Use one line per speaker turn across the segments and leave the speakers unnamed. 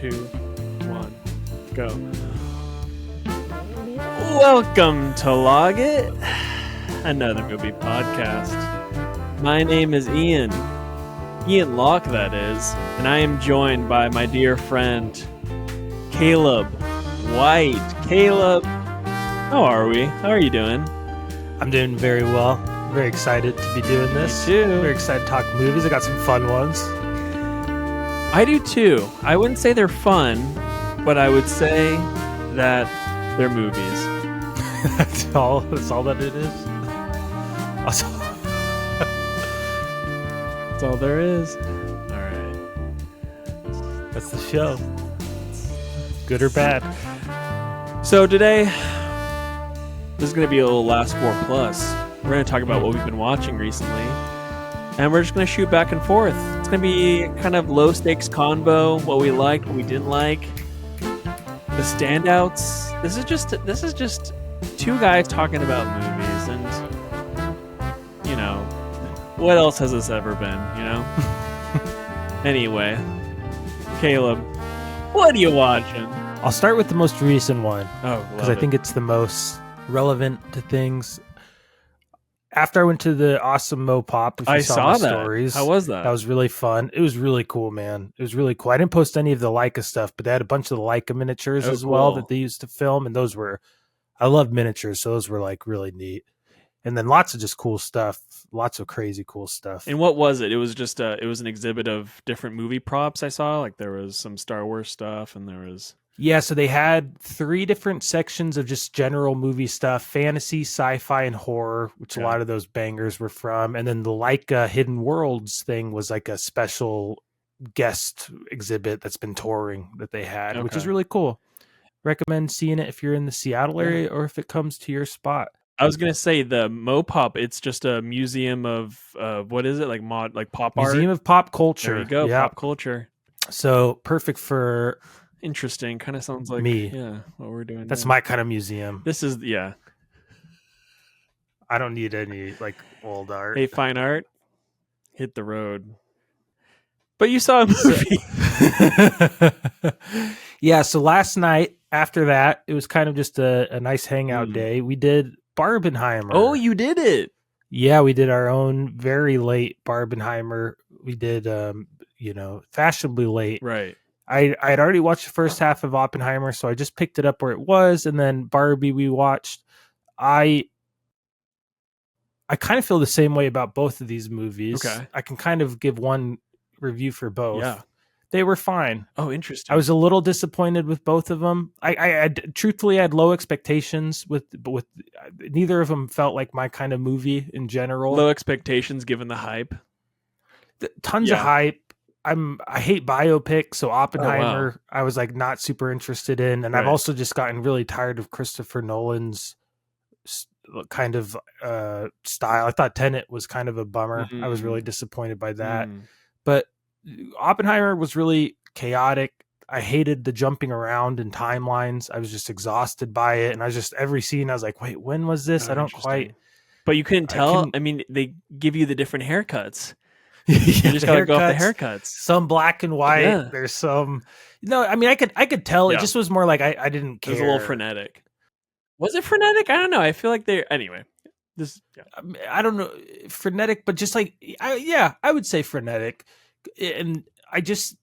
2, 1, go. Welcome to Log It, another movie podcast. My name is Ian Locke, that is, and I am joined by my dear friend, Caleb White. Caleb, how are we? How are you doing?
I'm doing very well. Very excited to be doing this.
Me too.
Very excited to talk movies. I got some fun ones.
I do too. I wouldn't say they're fun, but I would say that they're movies.
That's all that it is.
That's all there is. All right.
That's the show. Good or bad.
So today, this is going to be a little Last 4 Plus. We're going to talk about what we've been watching recently, and we're just going to shoot back and forth. It's going to be kind of low stakes convo, what we liked, what we didn't like, the standouts. This is just two guys talking about movies, and you know, what else has this ever been, you know? Anyway, Caleb, what are you watching?
I'll start with the most recent one.
Oh,
because I think it's the most relevant to things. After I went to the awesome Mo Pop,
I saw that.
Stories,
how was that?
That was really fun. It was really cool, man. It was really cool. I didn't post any of the Leica stuff, but they had a bunch of the Leica miniatures as well that they used to film, and those were, I love miniatures, so those were like really neat. And then lots of just cool stuff, lots of crazy cool stuff.
And what was it? It was just it was an exhibit of different movie props I saw. Like there was some Star Wars stuff, and there was...
Yeah, so they had 3 different sections of just general movie stuff: fantasy, sci-fi, and horror, which a lot of those bangers were from. And then the Leica Hidden Worlds thing was like a special guest exhibit that's been touring that they had, which is really cool. Recommend seeing it if you're in the Seattle area or if it comes to your spot.
I was gonna say the Mopop. It's just a museum of what is it, like pop art?
Museum of Pop Culture.
There you go, pop culture.
So perfect for...
Interesting. Kind of sounds like
me.
Yeah, what we're doing.
That's
now.
my kind of museum.
This is
I don't need any like old art.
Hey, fine art, hit the road. But you saw a movie.
Yeah. So last night after that, it was kind of just a nice hangout day. We did Barbenheimer.
Oh, you did it.
Yeah, we did our own very late Barbenheimer. We did, fashionably late.
Right.
I had already watched the first half of Oppenheimer, so I just picked it up where it was, and then Barbie we watched. I kind of feel the same way about both of these movies.
Okay.
I can kind of give one review for both.
Yeah.
They were fine.
Oh, interesting.
I was a little disappointed with both of them. I truthfully had low expectations with neither of them felt like my kind of movie in general.
Low expectations given the hype.
Tons of hype. I hate biopics, so Oppenheimer I was like not super interested in, and I've also just gotten really tired of Christopher Nolan's kind of style. I thought Tenet was kind of a bummer. I was really disappointed by that. But Oppenheimer was really chaotic. I hated the jumping around in timelines. I was just exhausted by it, and I was just every scene I was like, wait, when was this? I don't quite.
But you couldn't tell. I mean, they give you the different haircuts.
You
just gotta go off the haircuts.
Some black and white. Yeah. There's some. No, I mean, I could tell. It just was more like I didn't care.
It was a little frenetic. Was it frenetic? I don't know. I feel like anyway. This. Yeah.
I don't know, frenetic, but just like I would say frenetic, and I just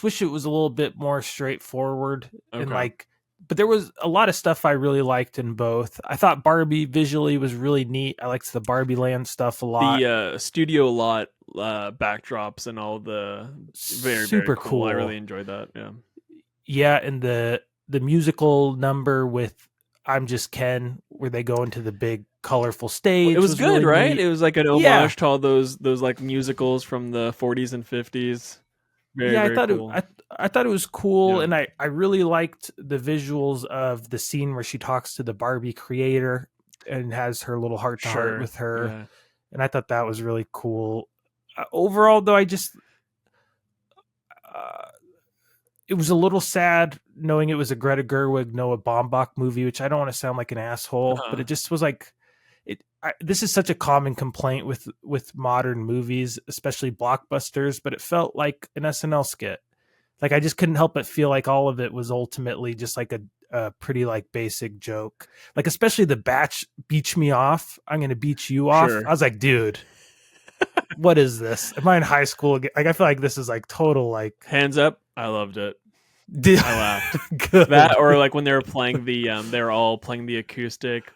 wish it was a little bit more straightforward and like. But there was a lot of stuff I really liked in both. I thought Barbie visually was really neat. I liked the Barbie Land stuff a lot.
The studio lot backdrops and all the super cool. I really enjoyed that. Yeah.
Yeah, and the musical number with I'm Just Ken, where they go into the big colorful stage.
It was good,
really
right?
neat.
It was like an homage to all those like musicals from the 40s and 50s.
I thought cool. I thought it was cool, and I really liked the visuals of the scene where she talks to the Barbie creator and has her little heart to heart with her, and I thought that was really cool. Overall, though, I just it was a little sad knowing it was a Greta Gerwig, Noah Baumbach movie, which I don't want to sound like an asshole, but it just was like this is such a common complaint with modern movies, especially blockbusters, but it felt like an SNL skit. Like, I just couldn't help but feel like all of it was ultimately just like a pretty like basic joke. Like, especially the beach me off. I'm going to beat you off.
Sure.
I was like, dude, what is this? Am I in high school again? Like, I feel like this is like total, like,
Hands up. I loved it. I laughed.
Good.
That, or like when they were playing they were all playing the acoustic.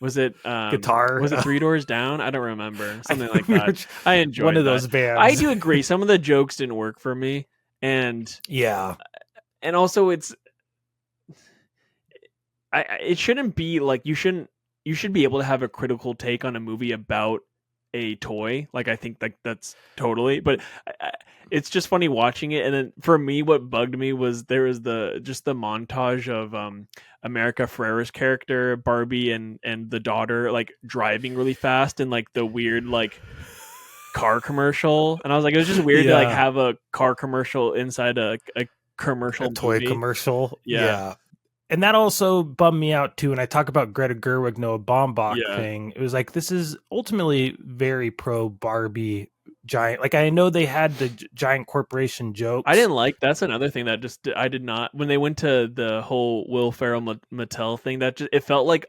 Was it
guitar?
Was it Three Doors Down? I don't remember. Something like that. I enjoyed
one of those bands.
I do agree. Some of the jokes didn't work for me, and also it shouldn't be like you should be able to have a critical take on a movie about a toy. Like, I think like that's totally, but it's just funny watching it. And then for me, what bugged me was there was the montage of America Ferrera's character Barbie and the daughter like driving really fast in like the weird like car commercial, and I was like, it was just weird to like have a car commercial inside a commercial,
a toy
movie.
Commercial. Yeah. And that also bummed me out too. And I talk about Greta Gerwig, Noah Baumbach thing. It was like, this is ultimately very pro Barbie giant. Like, I know they had the giant corporation jokes.
I didn't like, that's another thing that just, I did not, when they went to the whole Will Ferrell Mattel thing, that just, it felt like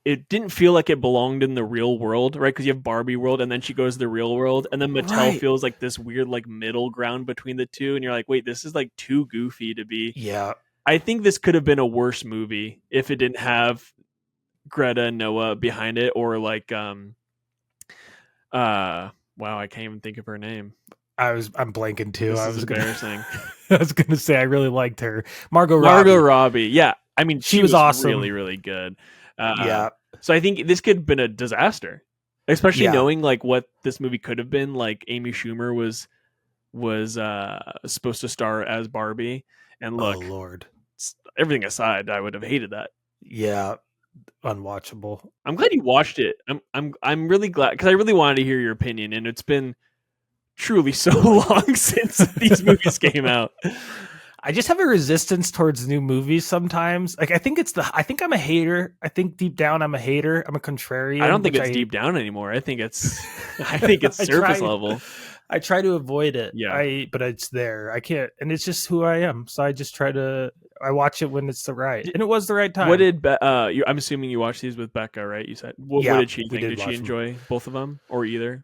it didn't feel like it belonged in the real world, right? Because you have Barbie world, and then she goes to the real world, and then Mattel feels like this weird like middle ground between the two, and you're like, wait, this is like too goofy to be.
Yeah,
I think this could have been a worse movie if it didn't have Greta and Noah behind it, or like wow, I can't even think of her name.
I'm blanking too.
This is embarrassing.
I was gonna say I really liked her, Margot
Robbie. Yeah, I mean, she was
awesome,
really, really good. So I think this could have been a disaster, especially knowing like what this movie could have been. Like, Amy Schumer was supposed to star as Barbie, and look,
oh Lord,
everything aside, I would have hated that.
Yeah, unwatchable.
I'm glad you watched it. I'm really glad, because I really wanted to hear your opinion, and it's been truly so long since these movies came out.
I just have a resistance towards new movies sometimes. Like, I think I'm a hater. I think deep down I'm a hater. I'm a contrarian.
I don't think it's deep down anymore. I think it's surface level.
I try to avoid it.
Yeah.
But it's there. I can't, and it's just who I am. So I just I watch it when it's the right, and it was the right time.
What did I'm assuming you watched these with Becca, right? You said, what did she think? Did she enjoy both of them, or either?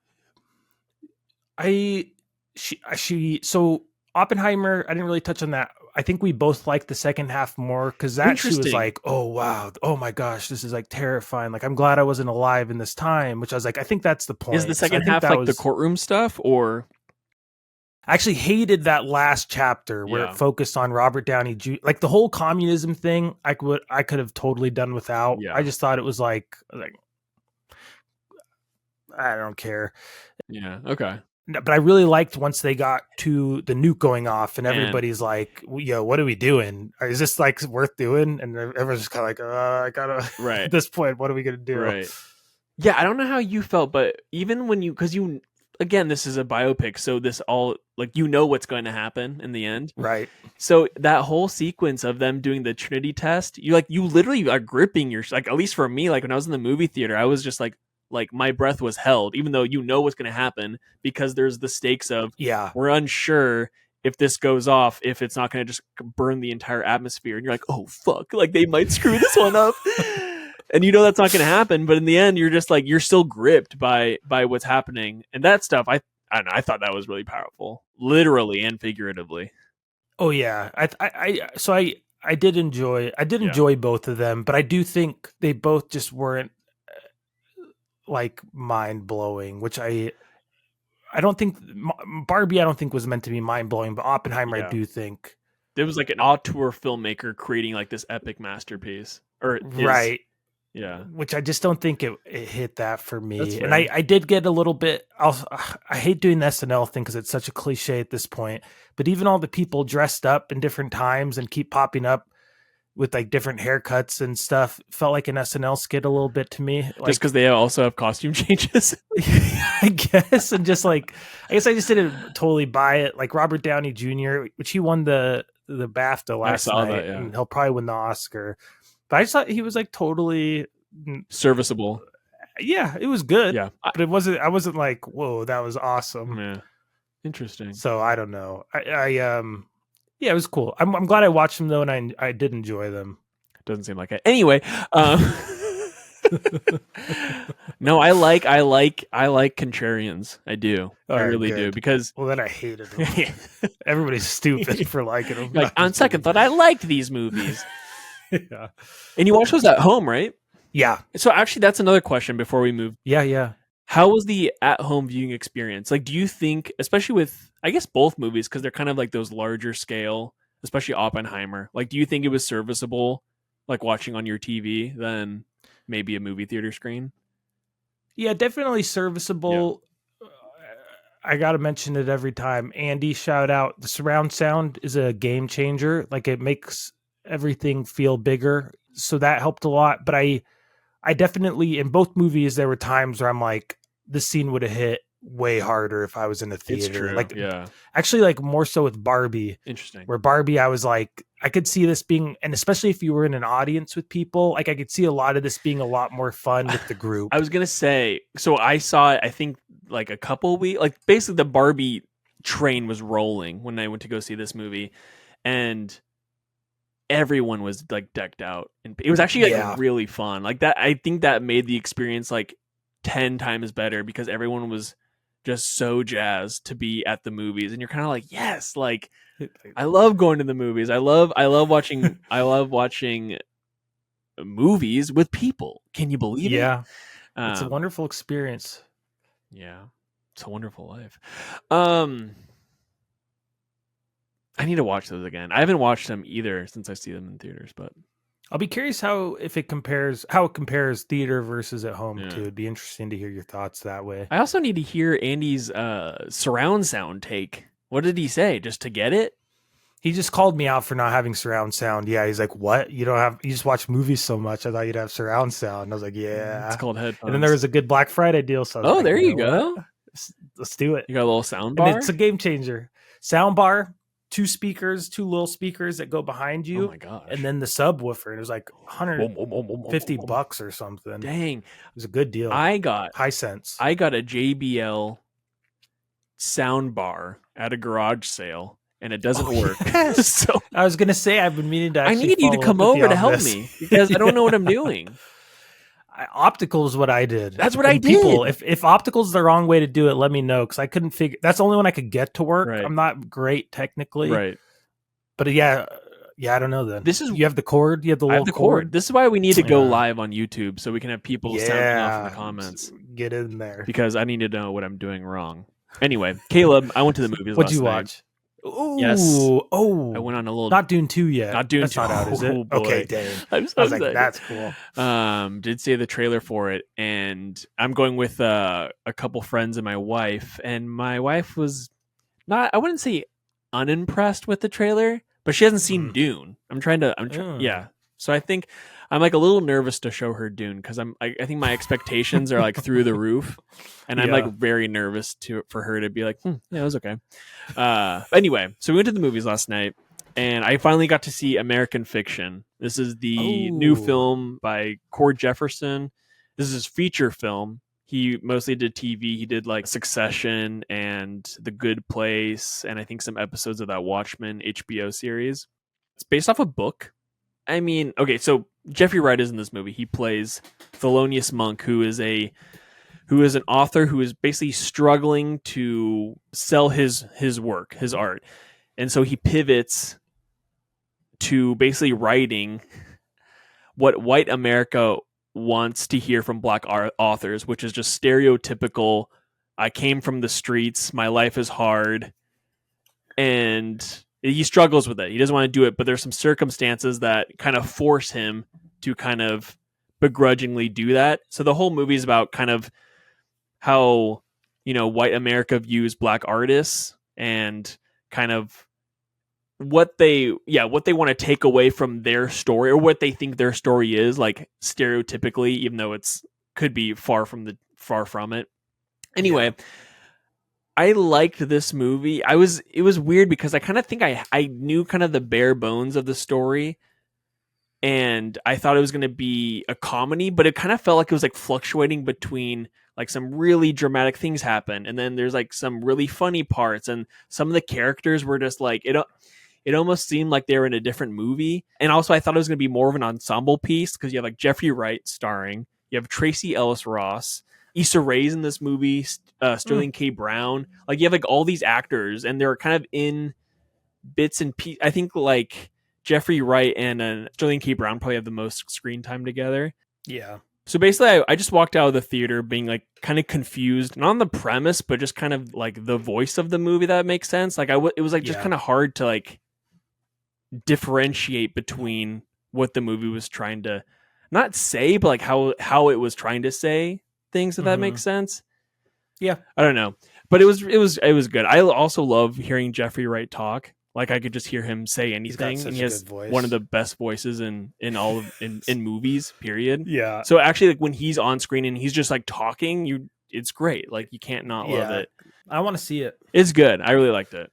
So Oppenheimer, I didn't really touch on that. I think we both liked the second half more, because she was like, oh wow, oh my gosh, this is like terrifying. Like, I'm glad I wasn't alive in this time, which I was like, I think that's the point.
Is the second half like the courtroom stuff, or?
I actually hated that last chapter where it focused on Robert Downey Jr. Like, the whole communism thing, I could have totally done without.
Yeah.
I just thought it was like I don't care.
Yeah. Okay.
But I really liked once they got to the nuke going off, and everybody's like, yo, what are we doing? Is this like worth doing? And everyone's just kind of like, I gotta, at this point, what are we gonna do?
Right. Yeah, I don't know how you felt, but even when because again, this is a biopic, so this all, like, what's going to happen in the end.
Right.
So that whole sequence of them doing the Trinity test, you literally are gripping like, at least for me, like when I was in the movie theater, I was just like my breath was held, even though what's going to happen, because there's the stakes of, we're unsure if this goes off, if it's not going to just burn the entire atmosphere, and you're like, oh fuck, like they might screw this one up. And that's not going to happen, but in the end, you're just like, you're still gripped by what's happening, and that stuff. I don't know. I thought that was really powerful, literally and figuratively.
Oh yeah, I did enjoy both of them, but I do think they both just weren't like mind blowing, which I don't think Barbie was meant to be mind blowing, but Oppenheimer I do think
it was like an auteur filmmaker creating like this epic masterpiece,
right.
Yeah,
which I just don't think it hit that for me. And I did get a little bit. I hate doing the SNL thing because it's such a cliche at this point. But even all the people dressed up in different times and keep popping up with like different haircuts and stuff felt like an SNL skit a little bit to me. Like,
just because they also have costume changes,
I guess. And just like, I guess I just didn't totally buy it. Like Robert Downey Jr., which he won the BAFTA last night, and he'll probably win the Oscar. But I just thought he was like totally
serviceable.
Yeah, it was good.
Yeah,
but it wasn't. I wasn't like, whoa, that was awesome.
Yeah. Interesting.
So I don't know. Yeah, it was cool. I'm glad I watched them though, and I did enjoy them.
Doesn't seem like it. Anyway, no, I like contrarians. I do. I really do, because
then I hated them. Everybody's stupid for liking them.
Like, on second thought, I liked these movies.
Yeah.
And you watched those at home, right?
Yeah.
So actually, that's another question before we move.
Yeah.
How was the at-home viewing experience? Like, do you think, especially with, I guess, both movies, because they're kind of like those larger scale, especially Oppenheimer, like, do you think it was serviceable, like watching on your TV, than maybe a movie theater screen?
Yeah, definitely serviceable. Yeah. I got to mention it every time. Andy, shout out. The surround sound is a game changer. Like, it makes everything feel bigger. So that helped a lot. But I definitely, in both movies, there were times where I'm like, this scene would have hit way harder if I was in a theater.
It's true.
Like,
yeah.
Actually, like, more so with Barbie.
Interesting.
Where Barbie, I was like, I could see this being, and especially if you were in an audience with people, like, I could see a lot of this being a lot more fun with the group.
I was gonna say, so I saw it, I think, like a couple weeks, like basically the Barbie train was rolling when I went to go see this movie, and everyone was like decked out, and it was actually like really fun. Like that, I think that made the experience like 10 times better, because everyone was just so jazzed to be at the movies, and you're kind of like, yes, like I love going to the movies. I love watching movies with people. Can you believe it?
Yeah. It's a wonderful experience.
Yeah. It's a wonderful life. I need to watch those again. I haven't watched them either since I see them in theaters, but
I'll be curious how it compares theater versus at home too. It'd be interesting to hear your thoughts that way.
I also need to hear Andy's surround sound take. What did he say? Just to get it?
He just called me out for not having surround sound. Yeah, he's like, "What? You just watch movies so much. I thought you'd have surround sound." And I was like, "Yeah."
It's called headphones.
And then there was a good Black Friday deal. So
like, there you go.
Let's do it.
You got a little sound bar?
And it's a game changer. Sound bar, two little speakers that go behind you.
Oh my gosh.
And then the subwoofer. And it was like $150 or something.
Dang. It
was a good deal. Hisense.
I got a JBL sound bar at a garage sale, and it doesn't work.
Yes.
So
I was gonna say, I've been meaning to.
I need you to come over to help me, because I don't know what I'm doing.
Optical is what I did.
That's what I did.
People, if optical is the wrong way to do it, let me know, because I couldn't figure. That's the only one I could get to work.
Right.
I'm not great technically,
right?
But yeah, I don't know. Then you have the cord. You have the little cord.
This is why we need to go live on YouTube, so we can have people sounding off in the comments.
Get in there,
because I need to know what I'm doing wrong. Anyway, Caleb, I went to the movies.
What'd
last
you
night.
watch? Ooh,
yes.
Oh,
I went on a little.
Not Dune 2 yet.
Not Dune 2.
That's not out, is it?
Oh, boy.
Okay, dang.
I was like,
that's cool.
Did see the trailer for it, and I'm going with a couple friends and my wife. And my wife was not, I wouldn't say unimpressed with the trailer, but she hasn't seen Dune. Yeah. So I think I'm like a little nervous to show her Dune, because I think my expectations are like through the roof, and I'm like very nervous for her to be like, yeah, it was okay. Anyway, so we went to the movies last night, and I finally got to see American Fiction. This is the new film by Cord Jefferson. This is his feature film. He mostly did TV. He did like Succession and The Good Place, and I think some episodes of that Watchmen HBO series. It's based off a book. I mean, okay, so Jeffrey Wright is in this movie. He plays Thelonious Monk, who is an author who is basically struggling to sell his work, his art. And so he pivots to basically writing what white America wants to hear from black authors, which is just stereotypical, I came from the streets, my life is hard, and he struggles with it. He doesn't want to do it, but there's some circumstances that kind of force him to kind of begrudgingly do that. So the whole movie is about kind of how, white America views black artists, and kind of what they want to take away from their story, or what they think their story is, like stereotypically, even though it's could be far from it. Anyway, I liked this movie. It was weird, because I kind of think I knew kind of the bare bones of the story, and I thought it was going to be a comedy, but it kind of felt like it was like fluctuating between like some really dramatic things happen, and then there's like some really funny parts, and some of the characters were just like it almost seemed like they were in a different movie. And also I thought it was going to be more of an ensemble piece because you have like Jeffrey Wright starring, you have Tracy Ellis Ross, Issa Rae's in this movie, Sterling K. Brown. Like you have like all these actors, and they're kind of in bits and pieces. I think like Jeffrey Wright and Sterling K. Brown probably have the most screen time together.
Yeah.
So basically, I just walked out of the theater being like kind of confused, not on the premise, but just kind of like the voice of the movie. That makes sense. Like it was like just kind of hard to like differentiate between what the movie was trying to not say, but like how it was trying to say things. If that makes sense.
Yeah,
I don't know, but it was good. I also love hearing Jeffrey Wright talk. Like I could just hear him say anything, and he has one of the best voices in all of in movies. Period.
Yeah.
So actually, like when he's on screen and he's just like talking, it's great. Like you can't not love it.
I want to see it.
It's good. I really liked it.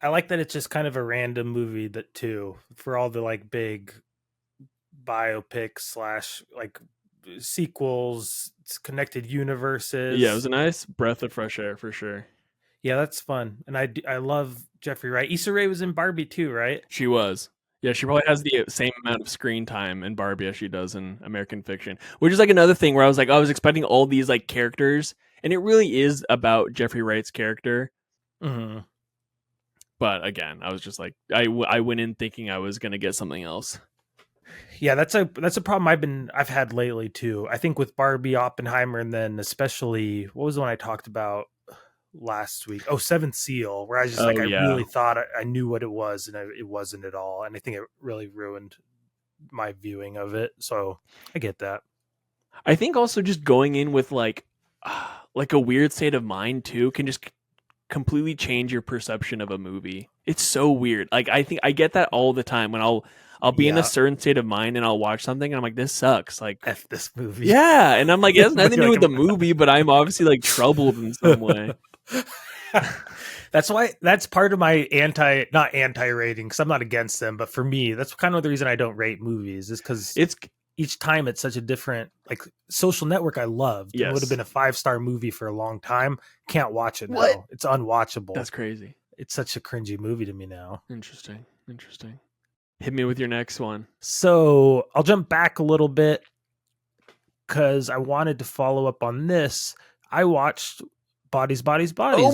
I like that it's just kind of a random movie that too, for all the like big biopics / like sequels, connected universes.
Yeah, it was a nice breath of fresh air for sure.
Yeah, that's fun. And I love Jeffrey Wright. Issa Rae was in Barbie too, right?
She was. Yeah, she probably has the same amount of screen time in Barbie as she does in American Fiction, which is like another thing where I was like, I was expecting all these like characters, and it really is about Jeffrey Wright's character.
Mm-hmm.
But again, I was just like, I went in thinking I was going to get something else.
Yeah, that's a problem I've had lately too. I think with Barbie, Oppenheimer, and then especially what was the one I talked about last week? Oh, Seventh Seal, where I was just I really thought I knew what it was, and it wasn't at all. And I think it really ruined my viewing of it. So I get that.
I think also just going in with like a weird state of mind too can just completely change your perception of a movie. It's so weird. Like I think I get that all the time when I'll be in a certain state of mind and I'll watch something and I'm like, this sucks. Like
F this movie.
Yeah. And I'm like, it has nothing to do with the movie, but I'm obviously like troubled in some way.
That's part of my not anti-rating, because I'm not against them, but for me, that's kind of the reason I don't rate movies, is because each time it's such a different, like Social Network I loved. Yes. It would have been a 5-star movie for a long time. Can't watch it now. It's unwatchable.
That's crazy.
It's such a cringy movie to me now.
Interesting. Hit me with your next one.
So I'll jump back a little bit because I wanted to follow up on this. I watched Bodies,
oh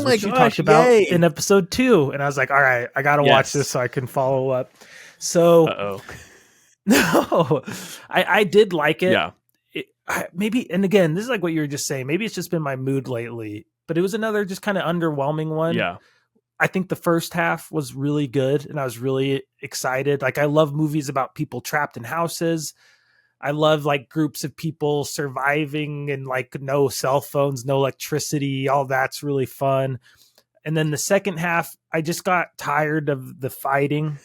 my
which you talked about in episode 2, and I was like, all right, I gotta watch this so I can follow up. So no, I did like it.
Yeah.
Maybe, and again, this is like what you were just saying, maybe it's just been my mood lately, but it was another just kind of underwhelming one.
Yeah.
I think the first half was really good, and I was really excited. Like I love movies about people trapped in houses. I love like groups of people surviving and like no cell phones, no electricity. All that's really fun. And then the second half, I just got tired of the fighting.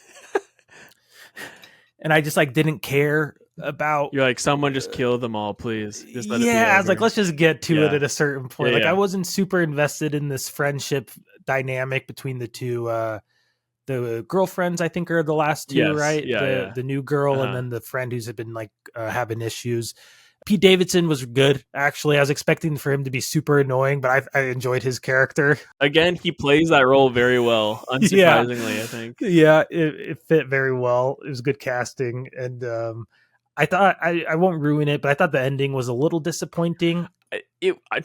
And I just like didn't care about.
You're like, someone just kill them all, please. Just let it be
I was like, let's just get to it at a certain point.
Yeah,
like I wasn't super invested in this friendship dynamic between the two. The girlfriends, I think, are the last two, right?
Yeah,
the new girl and then the friend who's been like having issues. Pete Davidson was good, actually. I was expecting for him to be super annoying, but I enjoyed his character.
Again, he plays that role very well, unsurprisingly, I think.
Yeah, it fit very well. It was good casting. And I thought, I won't ruin it, but I thought the ending was a little disappointing.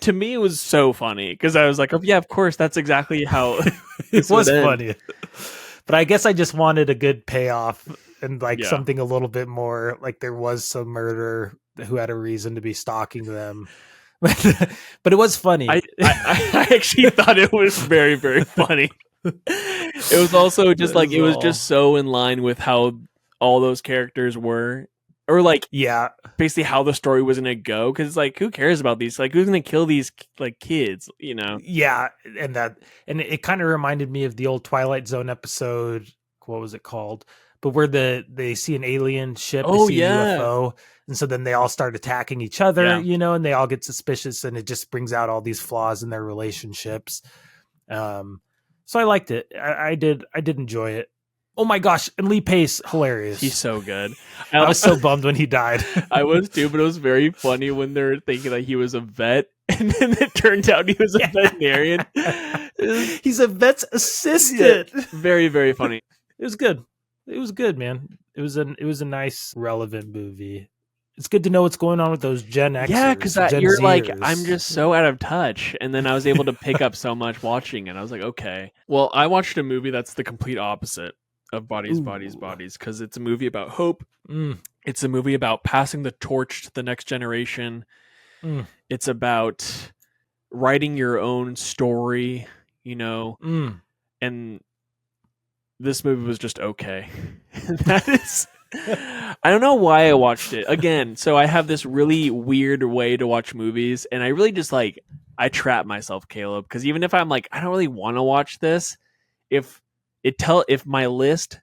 To me, it was so funny because I was like, oh, yeah, of course, that's exactly how
it was funny. But I guess I just wanted a good payoff and like something a little bit more like there was some murderer who had a reason to be stalking them. But it was funny.
I actually thought it was very, very funny. It was also just like, it was just so in line with how all those characters were. Or like, basically how the story was going to go. Because like, who cares about these? Like, who's going to kill these like kids, you know?
Yeah. And it kind of reminded me of the old Twilight Zone episode. What was it called? But where they see an alien ship, they see a UFO. And so then they all start attacking each other, you know, and they all get suspicious, and it just brings out all these flaws in their relationships. So I liked it. I did enjoy it. Oh my gosh, and Lee Pace, hilarious.
He's so good.
I was so bummed when he died.
I was too, but it was very funny when they're thinking that he was a vet, and then it turned out he was a veterinarian.
He's a vet's assistant.
Yeah, very, very funny.
It was good. It was good, man. It was a nice, relevant movie. It's good to know what's going on with those Gen Xers.
Yeah, because you're
Zers.
like, I'm just so out of touch. And then I was able to pick up so much watching it. I was like, okay. Well, I watched a movie that's the complete opposite of Bodies, Bodies, Bodies, because it's a movie about hope. It's a movie about passing the torch to the next generation. It's about writing your own story, you know. And this movie was just okay. That is... I don't know why I watched it again. So I have this really weird way to watch movies, and I really just like, I trap myself, Caleb, because even if I'm like, I don't really want to watch this, if my list,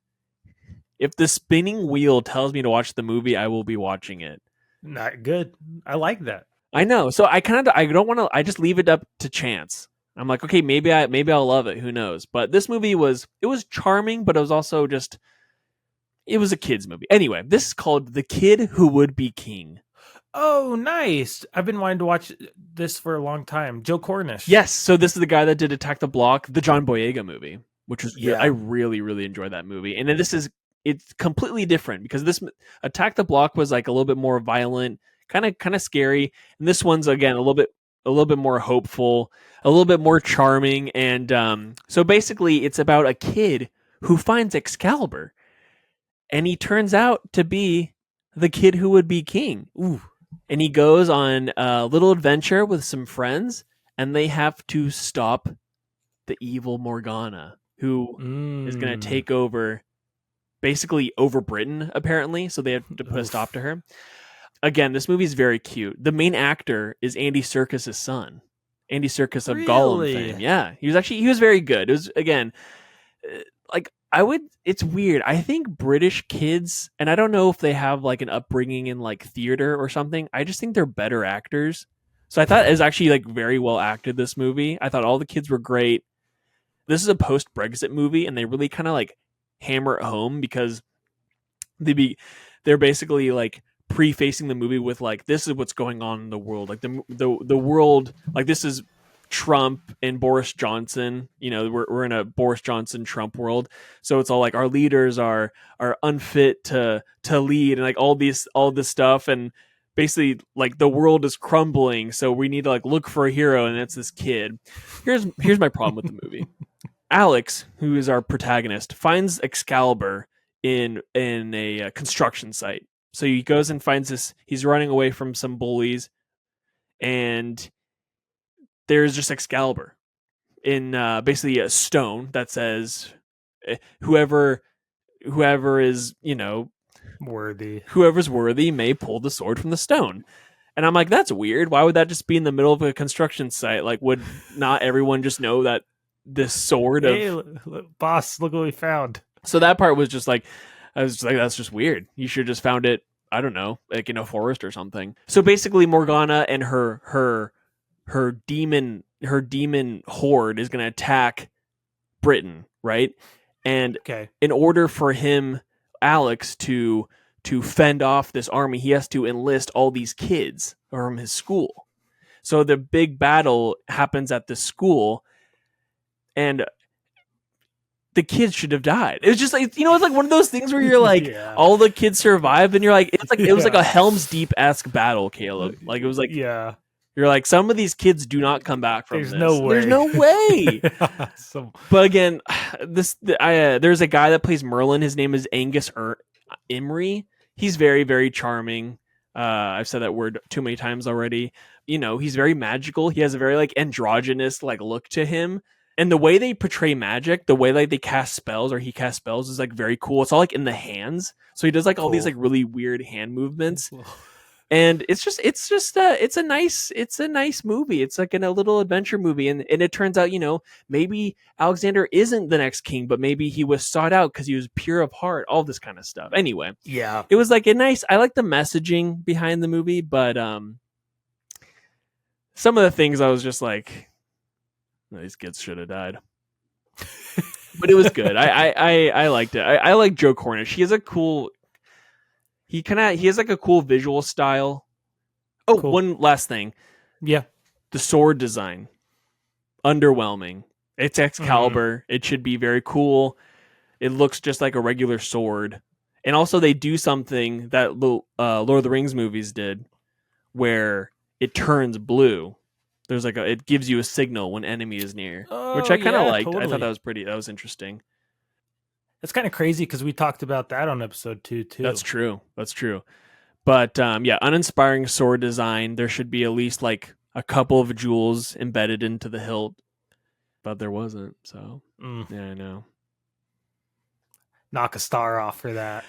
if the spinning wheel tells me to watch the movie, I will be watching it.
Not good. I like that.
I know. So I don't want to. I just leave it up to chance. I'm like, okay, maybe I'll love it. Who knows? But this movie was charming, but it was also just. It was a kid's movie. Anyway, this is called The Kid Who Would Be King.
Oh, nice. I've been wanting to watch this for a long time. Joe Cornish.
Yes. So this is the guy that did Attack the Block, the John Boyega movie, which was, I really, really enjoyed that movie. And then it's completely different because this Attack the Block was like a little bit more violent, kind of scary. And this one's, again, a little bit more hopeful, a little bit more charming. And so basically it's about a kid who finds Excalibur. And he turns out to be the kid who would be king. Ooh. And he goes on a little adventure with some friends, and they have to stop the evil Morgana, who is going to take over, basically over Britain, apparently. So they have to put a stop to her. Again, this movie is very cute. The main actor is Andy Serkis' son. Andy Serkis of Gollum fame. Yeah, he was very good. It was, again, like, it's weird. I think British kids, and I don't know if they have like an upbringing in like theater or something. I just think they're better actors. So I thought it was actually like very well acted, this movie. I thought all the kids were great. This is a post-Brexit movie, and they really kind of like hammer it home because they're basically like prefacing the movie with like, this is what's going on in the world. Like the world, like this is Trump and Boris Johnson. You know, we're in a Boris Johnson Trump world, so it's all like our leaders are unfit to lead, and like all this stuff, and basically like the world is crumbling, so we need to like look for a hero, and it's this kid. Here's my problem with the movie. Alex, who is our protagonist, finds Excalibur in a construction site. So he goes and finds this. He's running away from some bullies, and there's just Excalibur in basically a stone that says, whoever is, you know, whoever's worthy may pull the sword from the stone. And I'm like, that's weird. Why would that just be in the middle of a construction site? Like, would not everyone just know that this sword
boss, look what we found? So
that part was just like, I was just like, that's just weird. You should have just found it, I don't know, like in a forest or something. So basically Morgana and her demon horde is going to attack Britain, right? And in order for Alex to fend off this army, he has to enlist all these kids from his school. So the big battle happens at the school, and the kids should have died. It was just like, you know, it's like one of those things where you're like, all the kids survived, and you're like, it's like, it was like a Helm's Deep-esque battle, Caleb. Like, it was like, you're like, some of these kids do not come back from this. There's no way. But again, there's a guy that plays Merlin. His name is Angus Emery. He's very, very charming. I've said that word too many times already. You know, he's very magical. He has a very like androgynous like look to him. And the way they portray magic, the way like they cast spells, or he casts spells, is like very cool. It's all like in the hands. So he does like all these like really weird hand movements. And it's a nice movie. It's like a little adventure movie. And it turns out, you know, maybe Alexander isn't the next king, but maybe he was sought out because he was pure of heart, all this kind of stuff. Anyway, it was like I like the messaging behind the movie, but some of the things I was just like, these kids should have died. but it was good. I liked it. I like Joe Cornish. He has a cool. He has like a cool visual style. Oh, cool. One last thing.
Yeah,
the sword design, underwhelming. It's Excalibur. It should be very cool. It looks just like a regular sword. And also they do something that Lord of the Rings movies did, where it turns blue. There's like it gives you a signal when enemy is near, which I kind of liked. Totally. I thought that was interesting.
It's kind of crazy because we talked about that on episode 2 too.
That's true. But uninspiring sword design. There should be at least like a couple of jewels embedded into the hilt, but there wasn't. So yeah, I know.
Knock a star off for that.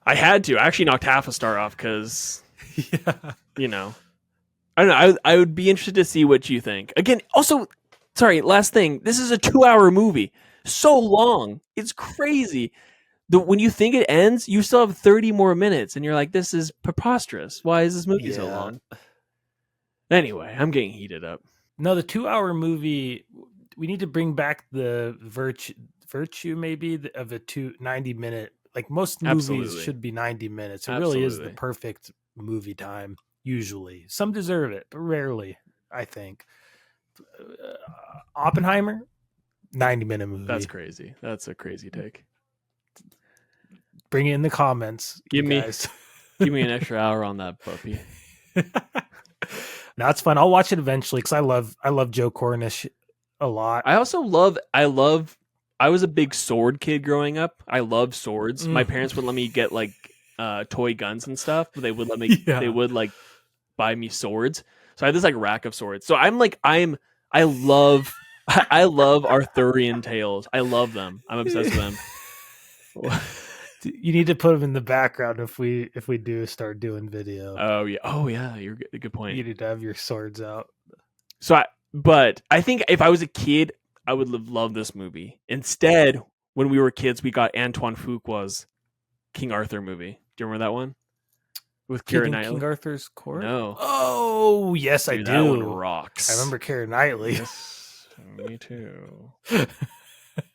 I had to. I actually knocked half a star off because, you know, I don't know. I would be interested to see what you think. Again, also, sorry, last thing. This is a 2-hour movie. So long. It's crazy. When you think it ends, you still have 30 more minutes, and you're like, this is preposterous. Why is this movie so long? Anyway, I'm getting heated up.
No, the 2-hour movie, we need to bring back the virtue maybe of a 90-minute. Like most movies should be 90 minutes. It really is the perfect movie time, usually. Some deserve it, but rarely, I think. Oppenheimer, 90-minute movie.
That's crazy. That's a crazy take.
Bring it in the comments.
Give me an extra hour on that puppy.
No, it's fun. I'll watch it eventually because I love Joe Cornish a lot.
I also love. I was a big sword kid growing up. I love swords. My parents would let me get like toy guns and stuff, but they would let me. They would like buy me swords. So I had this like rack of swords. So I love Arthurian tales. I love them. I'm obsessed with them.
You need to put them in the background if we do start doing video.
Oh yeah. You're a good point.
You need to have your swords out.
But I think if I was a kid, I would love this movie. Instead, when we were kids, we got Antoine Fuqua's King Arthur movie. Do you remember that one? With Keira Knightley?
King Arthur's Court?
No.
Oh, yes, I do.
That one rocks.
I remember Keira Knightley.
Yes, me too.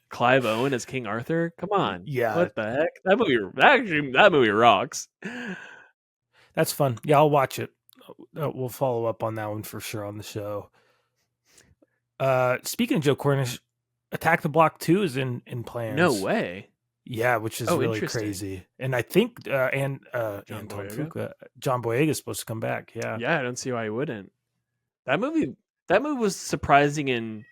Clive Owen as King Arthur? Come on.
Yeah.
What the heck? That movie rocks.
That's fun. Yeah, I'll watch it. We'll follow up on that one for sure on the show. Speaking of Joe Cornish, Attack the Block 2 is in plans.
No way.
Yeah, which is really crazy. And I think John Boyega is supposed to come back. Yeah.
Yeah, I don't see why he wouldn't. That movie was surprising in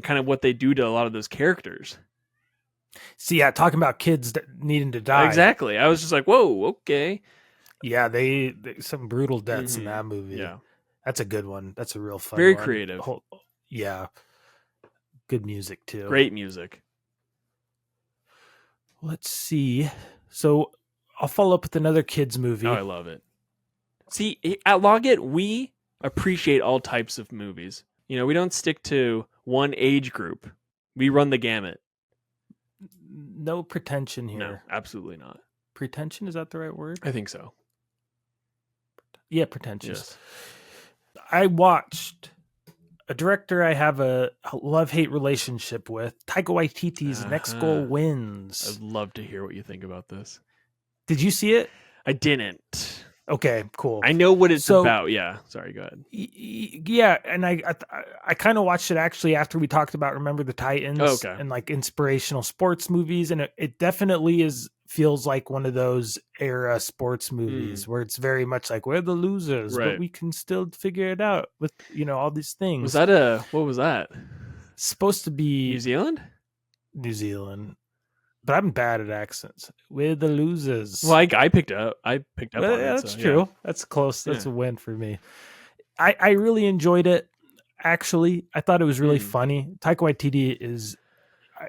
kind of what they do to a lot of those characters.
See, yeah, talking about kids needing to die.
Exactly. I was just like, whoa, okay.
Yeah, they some brutal deaths in that movie.
Yeah.
That's a good one. That's a real fun
Very
one.
creative.
Yeah. Good music, too.
Great music.
Let's see. So I'll follow up with another kids movie.
Oh, I love it. See, at Logit, we appreciate all types of movies. You know, we don't stick to one age group. We run the gamut.
No pretension here.
No, absolutely not.
Pretension, is that the right word?
I think so.
Yeah, pretentious.
Yes.
I watched a director I have a love-hate relationship with, Taike Waititi's Next Goal Wins.
I'd love to hear what you think about this.
Did you see it?
I didn't.
Okay, cool.
I know what it's about. Yeah. Sorry, go ahead.
Yeah, and I kind of watched it actually after we talked about Remember the Titans and like inspirational sports movies, and it definitely feels like one of those era sports movies where it's very much like we're the losers, but we can still figure it out with all these things.
What was that?
Supposed to be
New Zealand,
but I'm bad at accents. We're the losers.
Well, I picked up. on it.
That's true. Yeah. That's close. That's a win for me. I really enjoyed it. Actually, I thought it was really funny. Taike Waititi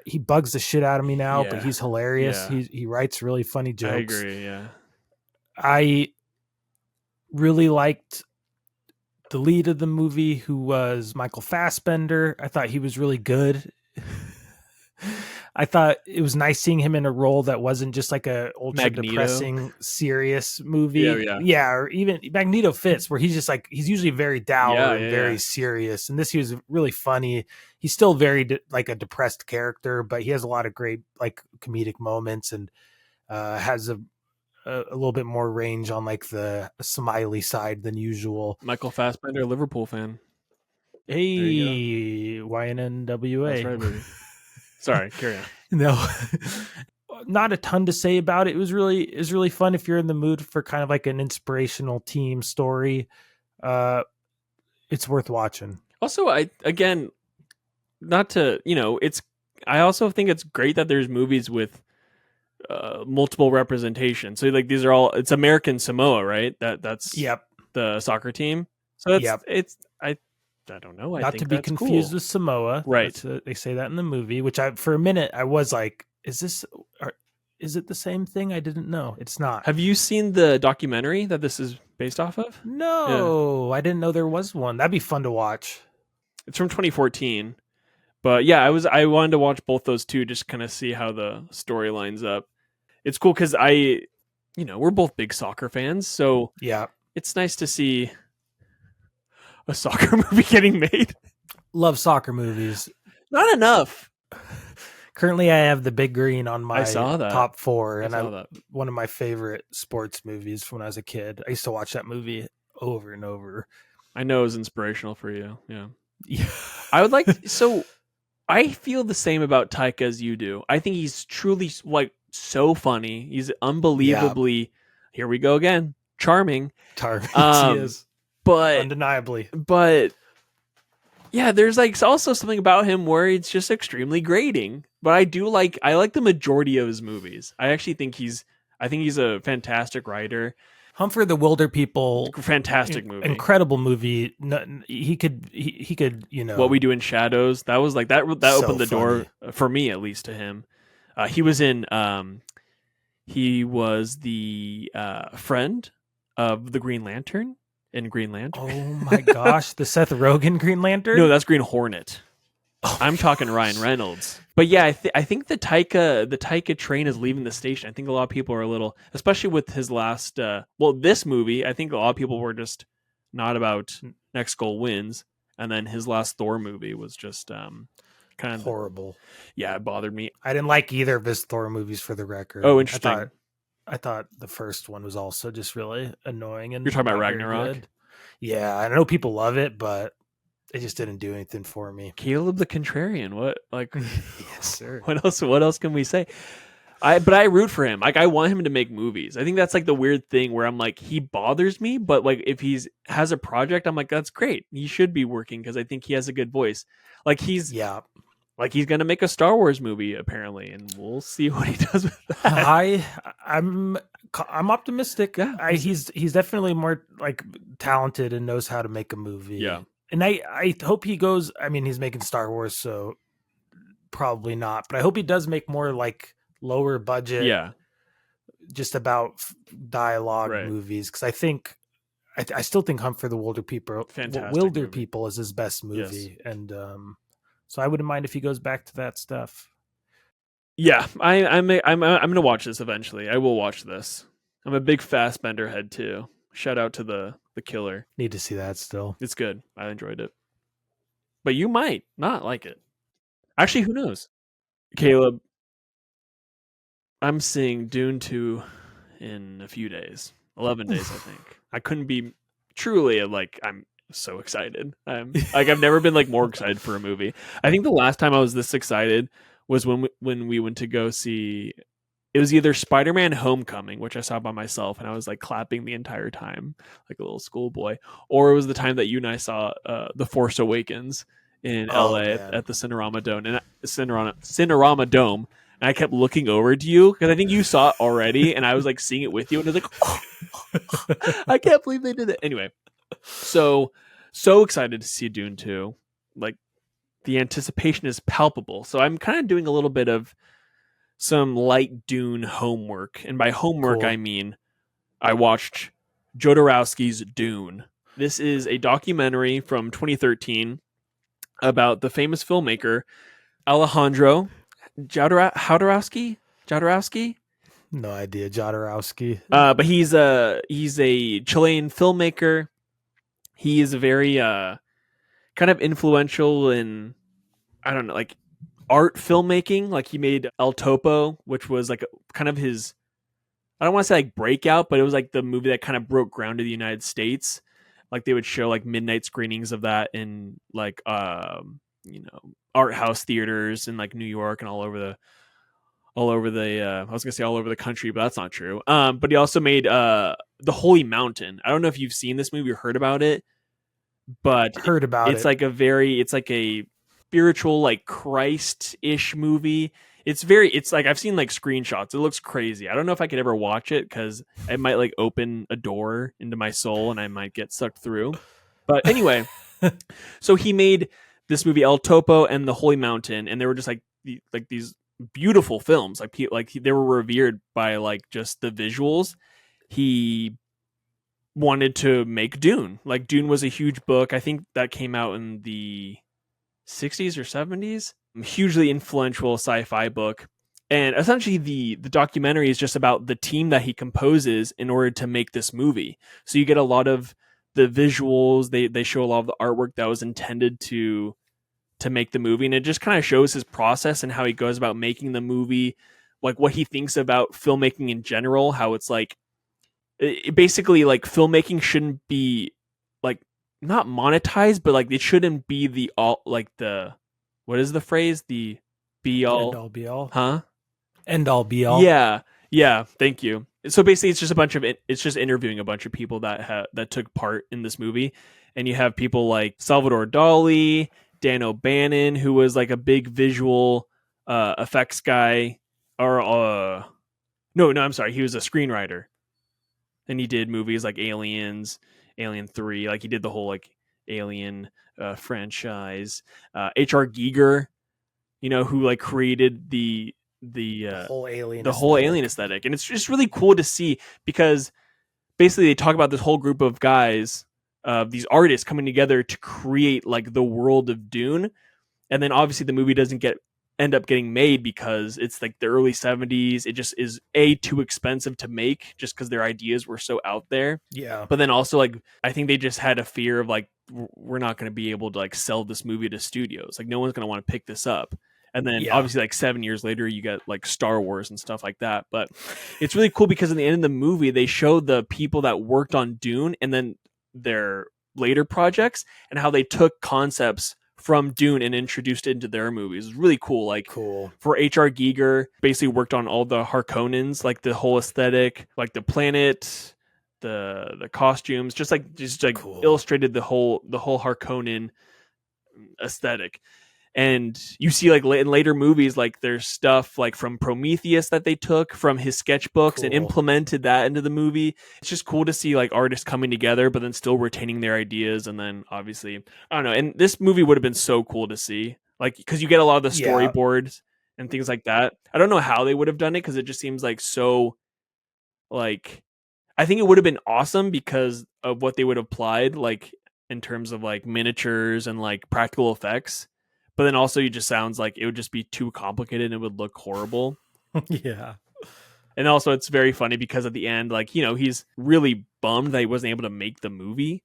he bugs the shit out of me now, but he's hilarious. Yeah. He writes really funny jokes.
I agree. Yeah.
I really liked the lead of the movie, who was Michael Fassbender. I thought he was really good. I thought it was nice seeing him in a role that wasn't just like a ultra
Magneto.
depressing, serious movie.
Yeah.
Or even Magneto fits, where he's just like, he's usually very dour and very serious. And this, he was really funny. He's still very like a depressed character, but he has a lot of great like comedic moments, and has a little bit more range on like the smiley side than usual.
Michael Fassbender, Liverpool fan.
Hey, YNNWA.
That's right, baby. Sorry, carry on.
No, not a ton to say about it. It was really fun if you're in the mood for kind of like an inspirational team story. It's worth watching.
Also, I also think it's great that there's movies with multiple representation. So like it's American Samoa, right? That's the soccer team. So I don't know.
Not to be confused with Samoa,
right?
They say that in the movie. Which for a minute I was like, is it the same thing? I didn't know. It's not.
Have you seen the documentary that this is based off of?
No, I didn't know there was one. That'd be fun to watch.
It's from 2014. But yeah, I wanted to watch both those two, just kind of see how the story lines up. It's cool because we're both big soccer fans, so
yeah,
it's nice to see a soccer movie getting made.
Love soccer movies.
Not enough.
Currently, I have The Big Green on my top 4, and one of my favorite sports movies from when I was a kid. I used to watch that movie over and over.
I know it was inspirational for you. Yeah. I would like so. I feel the same about Taike as you do. I think he's truly like so funny. He's unbelievably. Here we go again. Charming.
He is.
But
undeniably.
But yeah, there's like also something about him where it's just extremely grating. But I like the majority of his movies. I actually think he's a fantastic writer.
Humphrey the Wilder People,
fantastic movie,
incredible movie. He could,
What We Do in Shadows. That was like that opened the door for me, at least, to him. He was the friend of the Green Lantern in Green Lantern.
Oh my gosh, the Seth Rogen Green Lantern?
No, that's Green Hornet. Oh, I'm talking Ryan Reynolds. But yeah, I think the Taike train is leaving the station. I think a lot of people are a little, especially with his last, this movie, I think a lot of people were just not about next goal wins. And then his last Thor movie was just kind of
horrible.
Yeah, it bothered me.
I didn't like either of his Thor movies, for the record.
Oh, interesting.
I thought the first one was also just really annoying. And
you're talking about Ragnarok?
Yeah, I know people love it, but it just didn't do anything for me.
Caleb the Contrarian. What, like?
Yes, sir.
What else can we say? But I root for him. Like, I want him to make movies. I think that's like the weird thing where I'm like, he bothers me, but like if has a project, I'm like, that's great. He should be working because I think he has a good voice. Like he's gonna make a Star Wars movie apparently, and we'll see what he does with that.
I'm optimistic. Yeah, he's definitely more like talented and knows how to make a movie.
Yeah.
And I hope he goes. I mean, he's making Star Wars, so probably not. But I hope he does make more like lower budget.
Yeah.
Just about dialogue movies, because I still think Humphrey the Wilder People, People is his best movie, and so I wouldn't mind if he goes back to that stuff.
Yeah, I'm gonna watch this eventually. I will watch this. I'm a big Fassbender head too. Shout out to the killer.
Need to see that still.
It's good. I enjoyed it. But you might not like it. Actually, who knows? Caleb, I'm seeing Dune 2 in a few days. 11 days, I think. I couldn't be truly I'm so excited. I've never been like more excited for a movie. I think the last time I was this excited was when we went to go see. It was either Spider-Man Homecoming, which I saw by myself, and I was like clapping the entire time, like a little schoolboy, or it was the time that you and I saw The Force Awakens in LA at the Cinerama Dome, and I kept looking over to you because I think you saw it already, and I was like seeing it with you, and I was like, oh, I can't believe they did it. Anyway, so excited to see Dune 2. Like, the anticipation is palpable. So I'm kind of doing a little bit of some light Dune homework. And by homework, cool. I mean, I watched Jodoworski's Dune. This is a documentary from 2013 about the famous filmmaker Alejandro Jodorowsky.
No idea, Jodoworski.
But he's a Chilean filmmaker. He is very kind of influential in, I don't know, like art filmmaking. Like he made El Topo, which was like kind of his, I don't want to say like breakout, but it was like the movie that kind of broke ground in the United States. Like they would show like midnight screenings of that in like art house theaters in like New York and all over the I was gonna say all over the country, but that's not true. But he also made The Holy Mountain. I don't know if you've seen this movie or heard about it, but
Heard about
it's
it.
like a spiritual, like Christ-ish movie. It's like I've seen like screenshots. It looks crazy. I don't know if I could ever watch it because it might like open a door into my soul and I might get sucked through. But anyway, so he made this movie El Topo and The Holy Mountain, and they were just like these beautiful films. They were revered by like just the visuals. He wanted to make Dune. Like Dune was a huge book. I think that came out in the 60s or 70s. Hugely influential sci-fi book. And essentially the documentary is just about the team that he composes in order to make this movie. So you get a lot of the visuals, they show a lot of the artwork that was intended to make the movie, and it just kind of shows his process and how he goes about making the movie, like what he thinks about filmmaking in general, how it's like basically like filmmaking shouldn't be like not monetized, but like it shouldn't be the all like the what is the phrase, the be all,
End all be all.
huh?
End all be all.
Yeah, thank you. So basically it's just it's just interviewing a bunch of people that took part in this movie, and you have people like Salvador Dali, Dan O'Bannon, who was like a big visual effects guy, or no, I'm sorry, he was a screenwriter, and he did movies like Aliens, Alien 3, like he did the whole like Alien franchise. H.R. Giger, who like created the
whole alien
the whole alien aesthetic, and it's just really cool to see because basically they talk about this whole group of guys, these artists coming together to create like the world of Dune, and then obviously the movie doesn't end up getting made because it's like the early 70s. It just is too expensive to make just because their ideas were so out there.
Yeah.
But then also like I think they just had a fear of like we're not going to be able to like sell this movie to studios. Like no one's going to want to pick this up. And then obviously like 7 years later you get like Star Wars and stuff like that. But it's really cool because in the end of the movie they show the people that worked on Dune and then their later projects and how they took concepts from Dune and introduced it into their movies. It's really cool. Like for H.R. Giger, basically worked on all the Harkonnens, like the whole aesthetic, like the planet, the costumes, just cool. Illustrated the whole Harkonnen aesthetic. And you see like in later movies, like there's stuff like from Prometheus that they took from his sketchbooks and implemented that into the movie. It's just cool to see like artists coming together, but then still retaining their ideas. And then obviously, I don't know. And this movie would have been so cool to see, like, because you get a lot of the storyboards and things like that. I don't know how they would have done it because it just seems like so, like, I think it would have been awesome because of what they would have applied, like in terms of like miniatures and like practical effects. But then also, it just sounds like it would just be too complicated and it would look horrible.
Yeah.
And also, it's very funny because at the end, like, he's really bummed that he wasn't able to make the movie.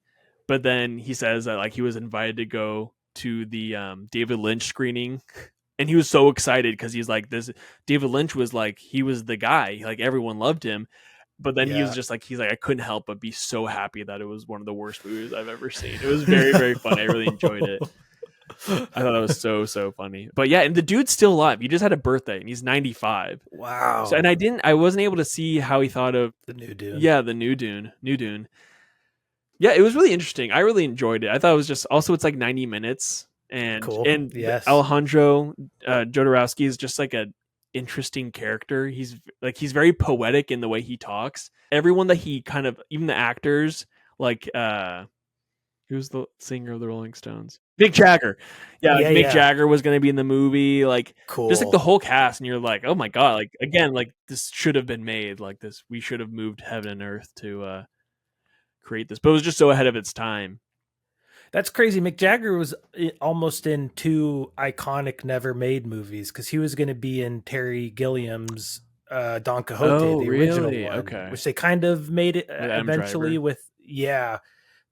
But then he says that, like, he was invited to go to the David Lynch screening. And he was so excited because he's like, David Lynch was like, he was the guy. Like, everyone loved him. But then he was just like, he's like, I couldn't help but be so happy that it was one of the worst movies I've ever seen. It was very, very funny. I really enjoyed it. I thought that was so funny. But yeah, and the dude's still alive. He just had a birthday and he's 95.
Wow.
So, and I wasn't able to see how he thought of
the new Dune.
Yeah, the new Dune. Yeah, it was really interesting. I really enjoyed it. I thought it was just also it's like 90 minutes and Alejandro Jodorowsky is just like a interesting character. He's very poetic in the way he talks. Everyone that he kind of, even the actors, like who's the singer of the Rolling Stones? Mick Jagger. Yeah, Mick Jagger was going to be in the movie. Like, just like the whole cast, and you're like, oh my god! Like again, like this should have been made. Like this, we should have moved heaven and earth to create this, but it was just so ahead of its time.
That's crazy. Mick Jagger was almost in 2 iconic never made movies because he was going to be in Terry Gilliam's Don Quixote,
Oh,
the original
really?
one,
Okay.
which they kind of made it
With Adam
eventually
Driver.
with, yeah.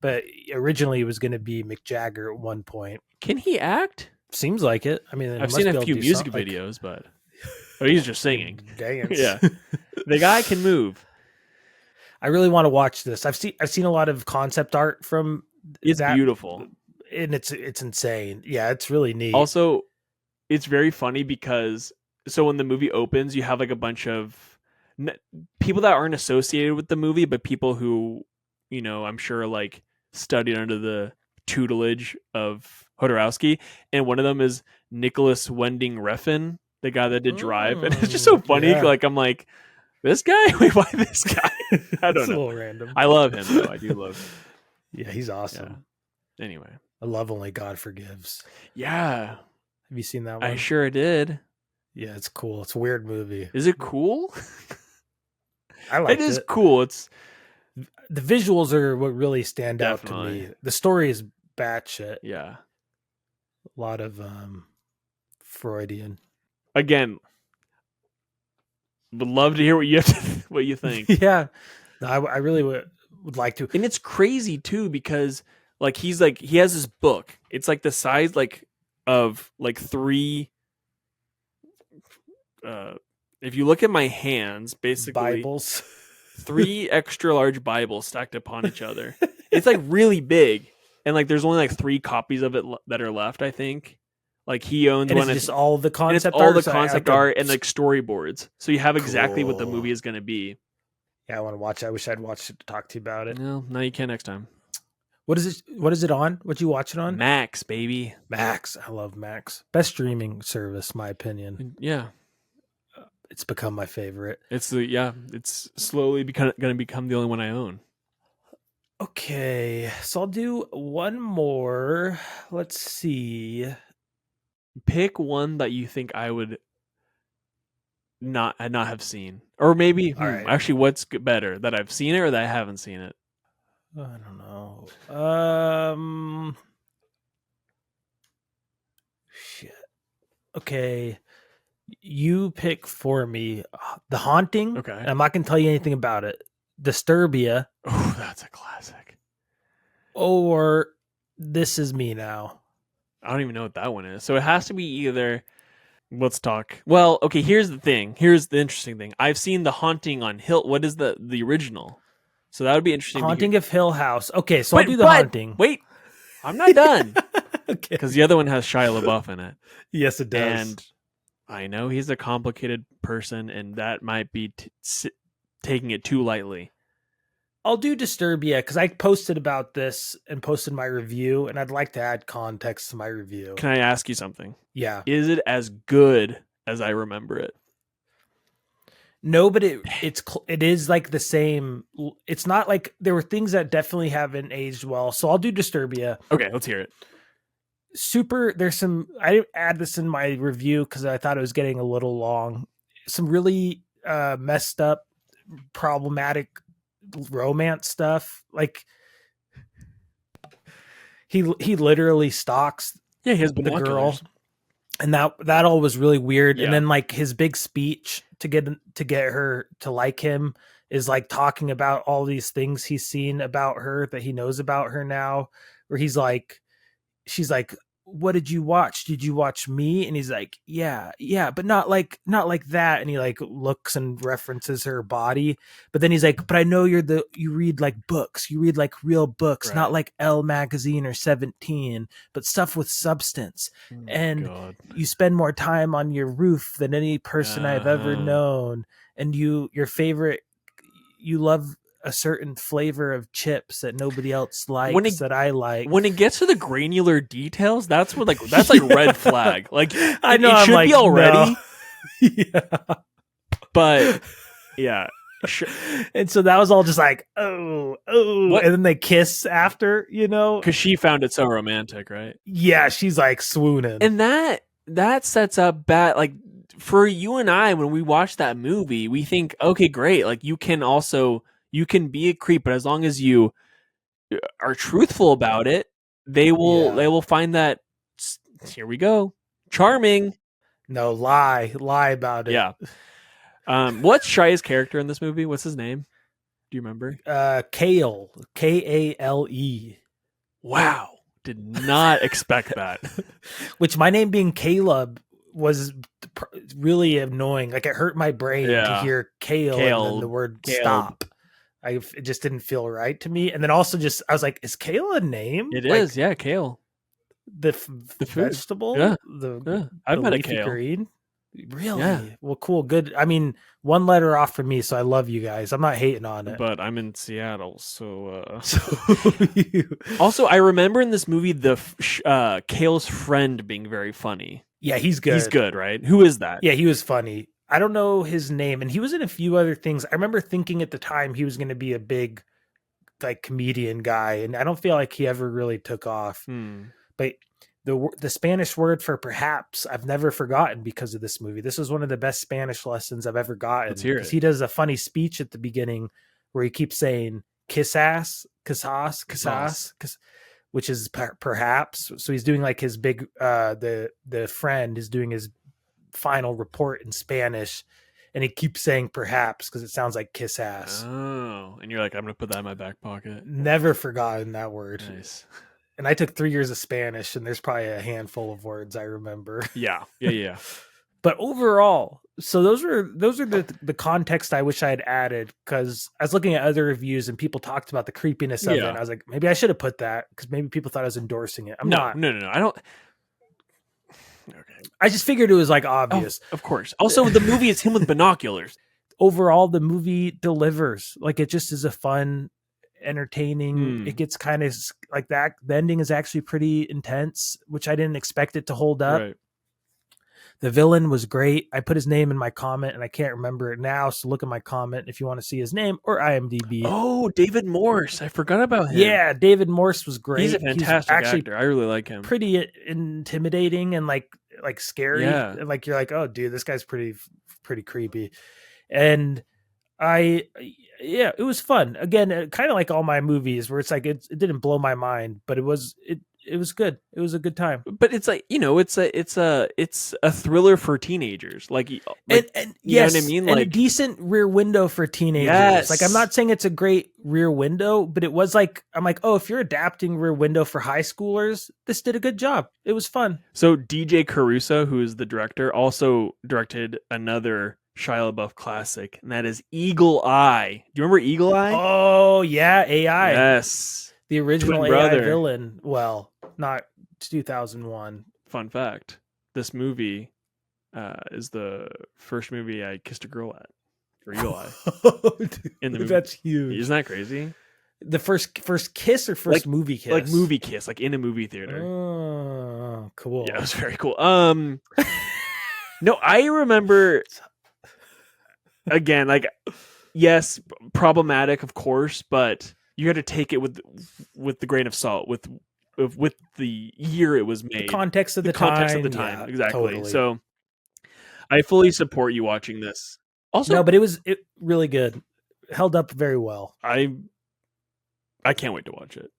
But originally it was going to be Mick Jagger at one point.
Can he act?
Seems like it. I mean,
I've seen a few music videos, but he's just singing.
Dance.
Yeah. The guy can move.
I really want to watch this. I've seen a lot of concept art from
It's
that,
beautiful.
and it's insane. Yeah, it's really neat.
Also, it's very funny because so when the movie opens, you have like a bunch of people that aren't associated with the movie, but people who, I'm sure like studied under the tutelage of Jodorowsky, and one of them is Nicholas Winding Refn, the guy that did Drive, and it's just so funny.
Yeah.
Like I'm like, this guy? Wait, why this guy? I don't know.
A little random.
I love him though. I do love him.
Yeah, he's awesome.
Yeah. Anyway,
I love Only God Forgives.
Yeah.
Have you seen that one?
I sure did.
Yeah, it's cool. It's a weird movie.
Is it cool?
I like it.
It is cool. It's
the visuals are what really stand
Definitely.
out to me. The story is batshit.
Yeah.
A lot of Freudian.
Again, would love to hear what you think.
Yeah. No, I really would like to.
And it's crazy too because like he has this book. It's like the size like of like 3 if you look at my hands, basically
Bibles.
3 extra large Bibles stacked upon each other. It's like really big. And like there's only like 3 copies of it that are left, I think. Like he owns
and
one.
It's just all the concept
art.
All
the concept art and like storyboards. So you have exactly what the
Cool.
movie is going to be.
Yeah, I want to watch it. I wish I'd watched it to talk to you about it.
No, you can next time.
What is it on? What'd you watch it on?
Max, baby.
Max. I love Max. Best streaming service, my opinion.
Yeah.
It's become my favorite.
It's slowly going to become the only one I own.
Okay, so I'll do one more. Let's see.
Pick one that you think I would not have seen, or maybe
right.
Actually, what's better, that I've seen it or that I haven't seen it?
I don't know. Shit. Okay. You pick for me The Haunting.
Okay.
I'm not going to tell you anything about it. Disturbia.
Oh, that's a classic.
Or This Is Me Now.
I don't even know what that one is. So it has to be either. Let's talk. Well, okay, here's the thing. Here's the interesting thing. I've seen The Haunting on Hill. What is the original? So that would be interesting.
Haunting of Hill House. Okay, so I'll do The Haunting.
Wait, I'm not done.
Okay.
Because the other one has Shia LaBeouf in it.
Yes, it does.
And I know he's a complicated person, and that might be taking it too lightly.
I'll do Disturbia because I posted about this and posted my review, and I'd like to add context to my review.
Can I ask you something?
Yeah.
Is it as good as I remember it?
No, but it is like the same. It's not like there were things that definitely haven't aged well. So I'll do Disturbia.
Okay, let's hear it.
There's some, I didn't add this in my review because I thought it was getting a little long. Some really messed up, problematic romance stuff. Like he literally stalks
he has
the girl, and that all was really weird.
Yeah.
And then like his big speech to get her to like him is like talking about all these things he's seen about her that he knows about her now, where she's like, what did you watch? Did you watch me? And he's like, yeah, but not like that. And he like looks and references her body, but then he's like, but I know you read like books, you read like real books, right? Not like Elle magazine or 17, but stuff with substance. God. You spend more time on your roof than any person I've ever known. And you love a certain flavor of chips that nobody else likes that I like.
When it gets to the granular details, that's like red flag. Like
I know
it should
like,
be already.
No. Yeah.
But yeah. Sure.
And so that was all just like, oh, what? And then they kiss after,
because she found it so romantic, right?
Yeah, she's like swooning.
And that sets up bad, like for you and I, when we watch that movie, we think, okay, great. Like you can be a creep, but as long as you are truthful about it, they will find that. Here we go, charming.
No, lie about it.
Yeah. What's Shia's character in this movie? What's his name? Do you remember?
Kale, Kale.
Wow, did not expect that.
Which my name being Caleb was really annoying. Like it hurt my brain to hear Kale and then the word Caleb. Stop. It just didn't feel right to me. And then also I was like, is Kale a name?
It is, yeah, kale.
The vegetable?
Yeah.
I've
met a kale.
Green? Really?
Yeah.
Well, cool. Good. I mean, one letter off from me, so I love you guys. I'm not hating on it.
But I'm in Seattle, so... Also, I remember in this movie Kale's friend being very funny.
Yeah, he's good.
He's good, right? Who is that?
Yeah, he was funny. I don't know his name, and he was in a few other things. I remember thinking at the time he was going to be a big like comedian guy, and I don't feel like he ever really took off. But the Spanish word for perhaps I've never forgotten because of this movie. This was one of the best Spanish lessons I've ever gotten. Because he does a funny speech at the beginning where he keeps saying quizás, which is perhaps. So he's doing like his big the friend is doing his final report in Spanish, and he keeps saying perhaps because it sounds like kiss ass.
Oh, and you're like, I'm gonna put that in my back pocket.
Never forgotten that word.
Nice.
And I took 3 years of Spanish, and there's probably a handful of words I remember.
Yeah.
But overall, so those are the context I wish I had added, because I was looking at other reviews and people talked about the creepiness of it. And I was like, maybe I should have put that because maybe people thought I was endorsing it. I'm not.
No. I don't.
Okay. I just figured it was like obvious.
Of course. Also, the movie is him with binoculars.
Overall, the movie delivers. Like it just is a fun, entertaining. It gets kind of like that. The ending is actually pretty intense, which I didn't expect it to hold up.
Right.
The villain was great. I put his name in my comment and I can't remember it now. So look at my comment if you want to see his name or IMDb.
Oh, David Morse. I forgot about him.
Yeah, David Morse was great.
He's a fantastic actor. I really like him.
Pretty intimidating and like scary.
Yeah.
And like you're like, oh, dude, this guy's pretty creepy. And it was fun. Again, kind of like all my movies where it's like it didn't blow my mind, but it was good. It was a good time.
But it's like, it's a thriller for teenagers. Like you know what I mean?
And a decent Rear Window for teenagers.
Yes.
Like I'm not saying it's a great Rear Window, but it was like, I'm like, oh, if you're adapting Rear Window for high schoolers, this did a good job. It was fun.
So DJ Caruso, who is the director, also directed another Shia LaBeouf classic, and that is Eagle Eye. Do you remember Eagle Eye?
Oh yeah, AI.
Yes.
The original
Twin
AI
brother.
villain. Well, not 2001.
Fun fact: this movie is the first movie I kissed a girl at for Eagle Eye. In the movie.
That's huge.
Isn't that crazy?
The first kiss or first movie kiss?
Like movie kiss, like in a movie theater.
Oh, cool.
Yeah, it was very cool. No, I remember. Again, like, yes, problematic, of course, but you had to take it with the grain of salt, with the year it was made,
the context of the
time,
yeah,
exactly.
Totally.
So, I fully support you watching this. Also,
no, but it really good, held up very well.
I can't wait to watch it.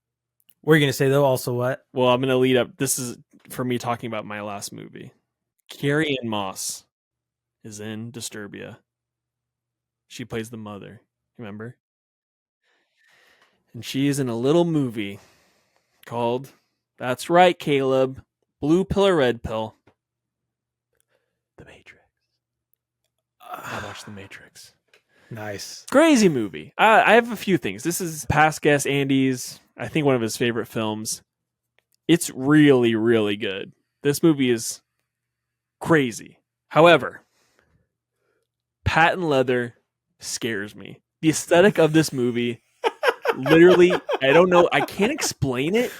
What are you gonna say though? Also, what?
Well, I'm gonna lead up. This is for me talking about my last movie. Carrie-Anne Moss is in Disturbia. She plays the mother, remember? And she's in a little movie called, that's right, Caleb, Blue Pill or Red Pill? The Matrix. I watched The Matrix.
Nice.
Crazy movie. I have a few things. This is past guest Andy's, I think one of his favorite films. It's really, really good. This movie is crazy. However, patent leather scares me. The aesthetic of this movie, literally, I don't know, I can't explain it,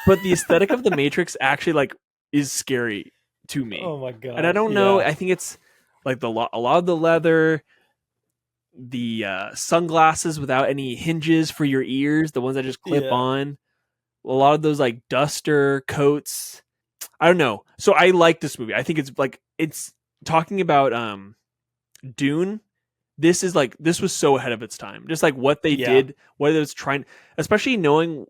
but the aesthetic of the Matrix actually like is scary to me.
Oh my god!
And I don't know. I think it's like a lot of the leather, the sunglasses without any hinges for your ears, the ones that just clip on. A lot of those like duster coats. I don't know. So I like this movie. I think it's talking about Dune. This was so ahead of its time. Just like what they did, what it was trying, especially knowing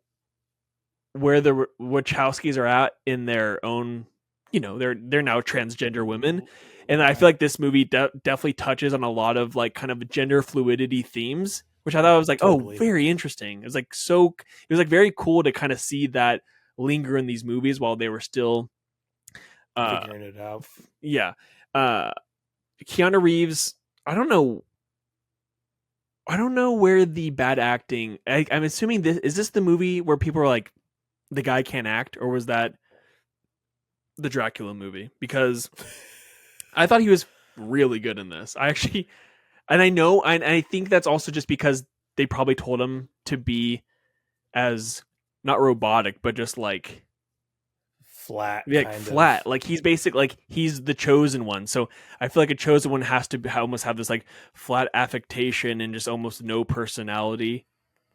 where the Wachowskis are at in their own, they're now transgender women. And I feel like this movie definitely touches on a lot of like kind of gender fluidity themes, which I thought was like,
Totally.
oh, very interesting. It was like it was like very cool to kind of see that linger in these movies while they were still
figuring it out.
Yeah. Keanu Reeves, I don't know where the bad acting. I'm assuming is this the movie where people are like, the guy can't act, or was that the Dracula movie? Because I thought he was really good in this. I actually, and I think that's also just because they probably told him to be as not robotic, but just like
flat,
flat. Like he's basically like he's the chosen one. So I feel like a chosen one has to almost have this like flat affectation and just almost no personality.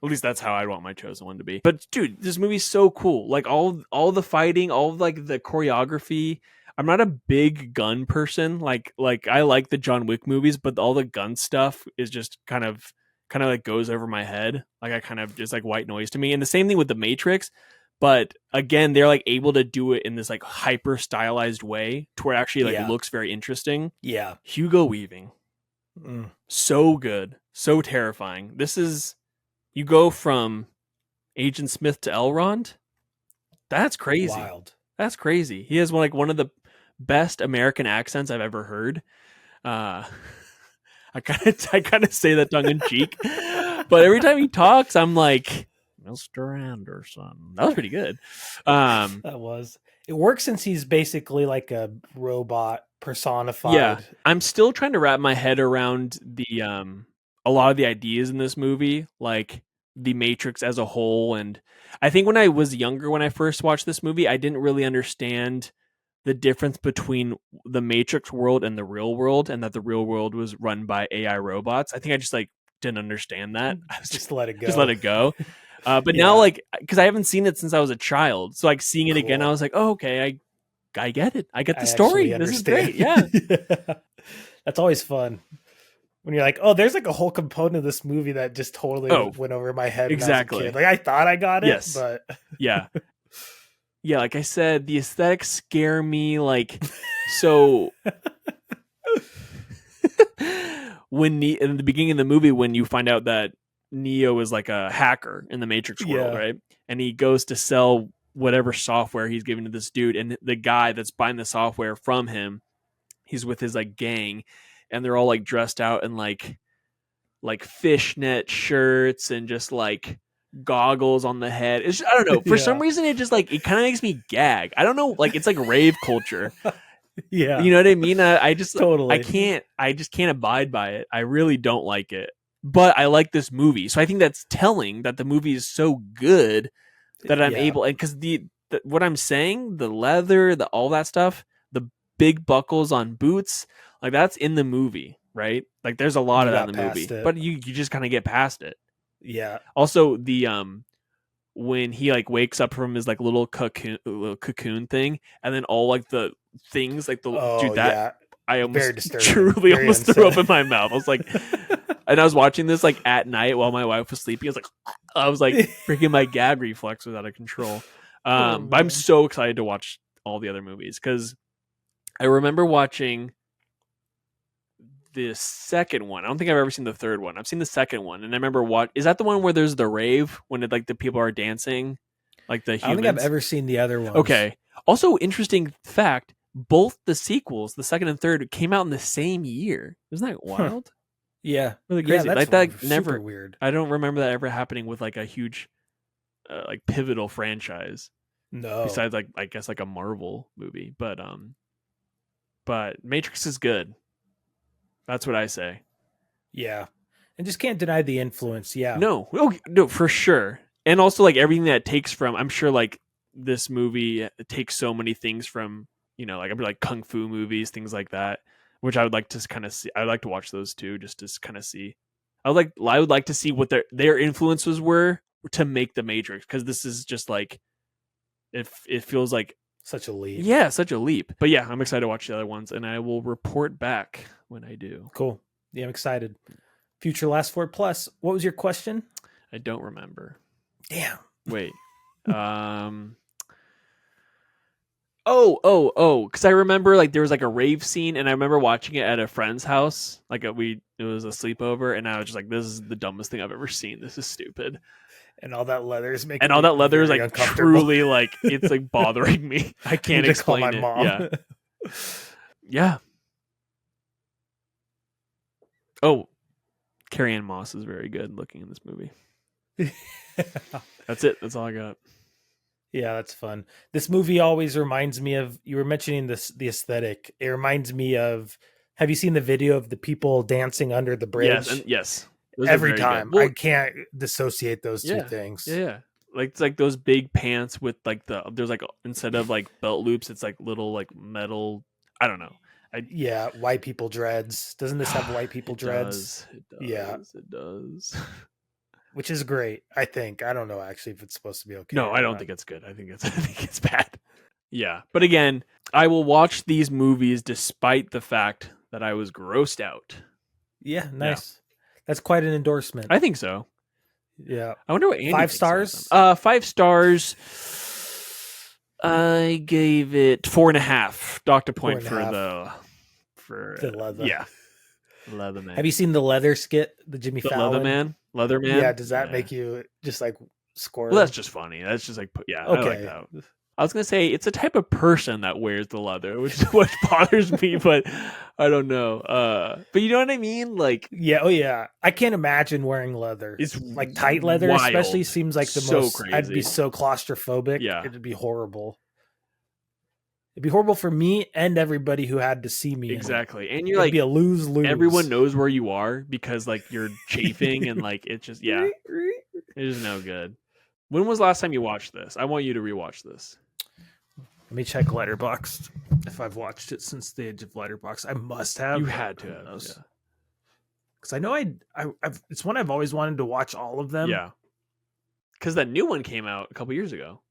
At least that's how I'd want my chosen one to be. But dude, this movie's so cool. Like all the fighting, all of like the choreography. I'm not a big gun person. Like I like the John Wick movies, but all the gun stuff is just kind of like goes over my head. Like I kind of just like white noise to me. And the same thing with the Matrix. But again, they're like able to do it in this like hyper stylized way to where it actually like looks very interesting.
Yeah.
Hugo Weaving. So good. So terrifying. You go from Agent Smith to Elrond. That's crazy.
Wild.
That's crazy. He has one of the best American accents I've ever heard. I kind of say that tongue in cheek, but every time he talks, I'm like, Mr. Anderson. That was pretty good.
That was. It works since he's basically like a robot personified.
Yeah, I'm still trying to wrap my head around a lot of the ideas in this movie, like the Matrix as a whole. And I think when I was younger, when I first watched this movie, I didn't really understand the difference between the Matrix world and the real world, and that the real world was run by AI robots. I think I just like didn't understand that.
Just let it go.
Just let it go. But now, like, because I haven't seen it since I was a child, so like seeing it again, I was like, oh, okay, I get it. I get the story. This is great. Yeah.
That's always fun. When you're like, oh, there's like a whole component of this movie that just totally went over my head.
Exactly.
When I was a kid. Like I thought I got it, but
yeah. Yeah, like I said, the aesthetics scare me. Like, so when in the beginning of the movie, when you find out that Neo is like a hacker in the Matrix world, right? And he goes to sell whatever software he's giving to this dude, and the guy that's buying the software from him, he's with his like gang, and they're all like dressed out in like fishnet shirts and just like goggles on the head. It's just, I don't know, for some reason it just like it kind of makes me gag. I don't know, like it's like rave culture.
Yeah,
you know what I mean? I just
totally
I just can't abide by it. I really don't like it, but I like this movie, so I think that's telling that the movie is so good that I'm able, and because the what I'm saying, the leather, all that stuff, the big buckles on boots, like that's in the movie, right? Like there's a lot of that in the movie, but you just kind of get past it.
Yeah.
Also, the when he like wakes up from his like little cocoon thing, and then all like the things like the I almost truly almost threw up in my mouth. I was like, and I was watching this like at night while my wife was sleeping. I was like freaking my gag reflex was out of control. But I'm so excited to watch all the other movies because I remember watching the second one. I don't think I've ever seen the third one. I've seen the second one, and I remember is that the one where there's the rave when it, like the people are dancing, like the humans?
I don't think I've ever seen the other one.
Okay. Also, interesting fact: both the sequels, the second and third, came out in the same year. Isn't that wild?
Huh. Yeah,
really crazy.
Yeah,
like that never
weird.
I don't remember that ever happening with like a huge, like pivotal franchise.
No,
besides like I guess like a Marvel movie, but Matrix is good. That's what I say.
Yeah. And just can't deny the influence. Yeah.
No, for sure. And also like everything that takes from, I'm sure like this movie takes so many things from, like kung fu movies, things like that, which I would like to kind of see. I'd like to watch those too, just to kind of see. I would like to see what their influences were to make the Matrix, because this is just like, it feels like
such a leap.
Yeah, such a leap. But yeah, I'm excited to watch the other ones, and I will report back when I do.
Cool. Yeah, I'm excited. Future Last 4 Plus. What was your question?
I don't remember.
Damn.
Wait. Um. Oh, because I remember like there was like a rave scene, and I remember watching it at a friend's house. Like it was a sleepover, and I was just like, "This is the dumbest thing I've ever seen. This is stupid."
And all that leather is making
And all
me
that leather is
very
like
uncomfortable.
truly like it's like bothering me. I can't
need to call
explain
my
it.
mom.
Yeah, yeah. Oh, Carrie Ann Moss is very good looking in this movie. That's it. That's all I got.
Yeah, that's fun. This movie always reminds me of, you were mentioning the aesthetic. It reminds me of, have you seen the video of the people dancing under the bridge?
Yes, and yes. Those are
Every
very
time.
good. Well,
I can't dissociate those two
yeah,
things.
yeah. Like it's like those big pants with like there's like instead of like belt loops, it's like little like metal. I don't know.
Yeah, white people dreads. Doesn't this have white people dreads?
It does.
Yeah.
It does.
Which is great, I think. I don't know actually if it's supposed to be okay.
No, I don't think it's good. I think it's bad. Yeah. But again, I will watch these movies despite the fact that I was grossed out.
Yeah, nice. Yeah. That's quite an endorsement.
I think so.
Yeah.
I wonder what Andy
5 stars?
5 stars. I gave it 4.5. Docked a point for the
leather.
Yeah. Leather man.
Have you seen the leather skit, the Jimmy Fallon?
Leather man?
Yeah, does that make you just like squirm?
Well, that's just funny. That's just like, yeah, okay. I like that. I was going to say, it's a type of person that wears the leather, which is what bothers me, but I don't know. But you know what I mean? Like,
yeah, oh yeah. I can't imagine wearing leather. It's like tight leather, wild. Especially seems like the most crazy. I'd be so claustrophobic.
Yeah.
It'd be horrible. It'd be horrible for me and everybody who had to see me.
Exactly. And you're
It'd
like,
be a lose-lose.
Everyone knows where you are because like you're chafing and like it's just, yeah, it is no good. When was the last time you watched this? I want you to rewatch this.
Let me check Letterboxd. If I've watched it since the age of Letterboxd, I must have.
You had to have.
Because I know I've it's one I've always wanted to watch all of them.
Yeah. Because that new one came out a couple years ago.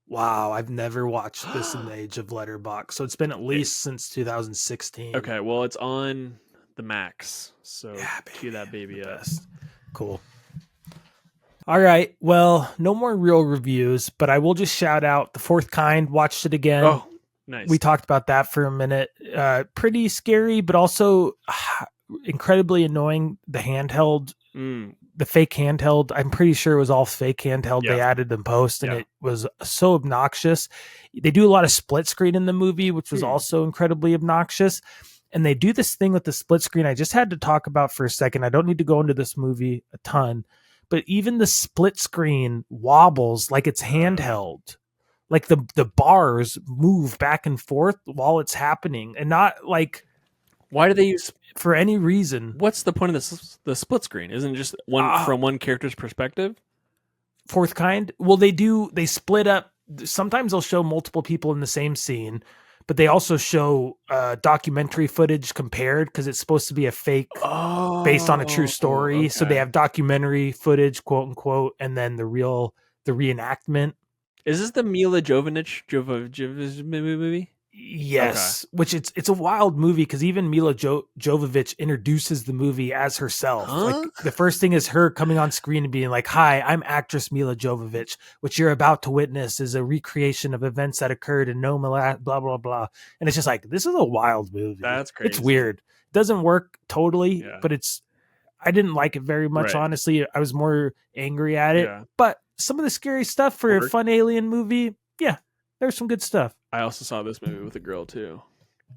Wow, I've never watched this in the age of Letterboxd. So it's been at least since 2016.
Okay, well it's on the Max. So cue that baby up.
Cool. All right. Well, no more real reviews, but I will just shout out The Fourth Kind. Watched it again.
Oh, nice.
We talked about that for a minute. Pretty scary, but also incredibly annoying. The handheld, the fake handheld. I'm pretty sure it was all fake handheld. Yeah. They added in post, and it was so obnoxious. They do a lot of split screen in the movie, which was also incredibly obnoxious. And they do this thing with the split screen I just had to talk about for a second. I don't need to go into this movie a ton. But even the split screen wobbles like it's handheld. Like the bars move back and forth while it's happening. And not like...
Why do they use...
For any reason.
What's the point of the split screen? Isn't it just one from one character's perspective?
Fourth Kind? Well, they split up. Sometimes they'll show multiple people in the same scene. But they also show documentary footage compared because it's supposed to be a fake based on a true story. Okay. So they have documentary footage, quote unquote, and then the reenactment.
Is this the Mila Jovovich movie?
Yes, which it's a wild movie because even Mila Jovovich introduces the movie as herself. Like the first thing is her coming on screen and being like, "Hi, I'm actress Mila Jovovich. What you're about to witness is a recreation of events that occurred in blah blah blah." And it's just like, this is a wild movie.
That's crazy.
It's weird. It doesn't work totally, but I didn't like it very much. Right. Honestly, I was more angry at it. Yeah. But some of the scary stuff for a fun alien movie, yeah, there's some good stuff.
I also saw this movie with a girl too.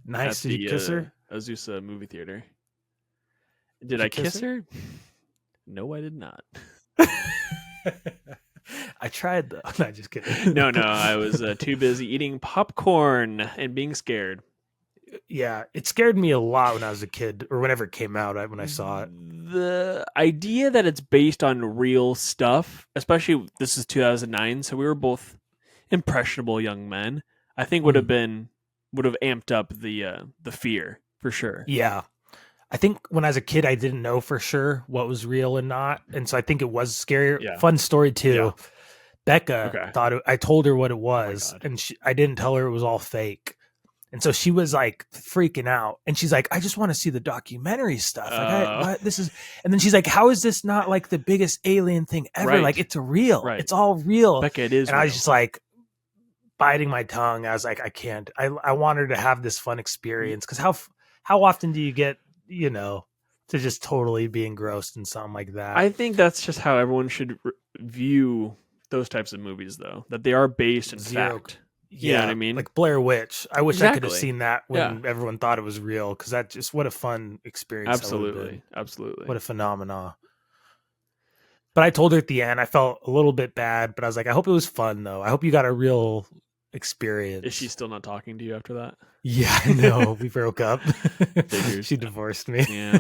Nice. Did you kiss her?
Azusa movie theater. Did I kiss her? No, I did not.
I tried though. No, just kidding.
No, I was too busy eating popcorn and being scared.
Yeah, it scared me a lot when I was a kid, or whenever it came out. When I saw it,
the idea that it's based on real stuff, especially this is 2009, so we were both impressionable young men. I think would have amped up the fear for sure.
Yeah. I think when I was a kid, I didn't know for sure what was real and not. And so I think it was scary. Yeah. Fun story too. Yeah. Becca thought I told her what it was, and I didn't tell her it was all fake. And so she was like freaking out, and she's like, I just want to see the documentary stuff. Like, this is, and then she's like, how is this not like the biggest alien thing ever?
Right.
Like, it's real.
Right.
It's all real.
Becca, it is
and
real.
I was just like biting my tongue. I was like, I can't. I want her to have this fun experience, because how often do you get, you know, to just totally be engrossed in something like that?
I think that's just how everyone should view those types of movies, though, that they are based in fact. You know what I mean?
Like Blair Witch. I wish I could have
Exactly.
seen that when everyone thought it was real, because that just, what a fun experience.
Absolutely.
What a phenomena. But I told her at the end, I felt a little bit bad, but I was like, I hope it was fun, though. I hope you got a real experience.
Is she still not talking to you after that?
Yeah, I know. We broke up.
Figures.
She divorced me.
Yeah.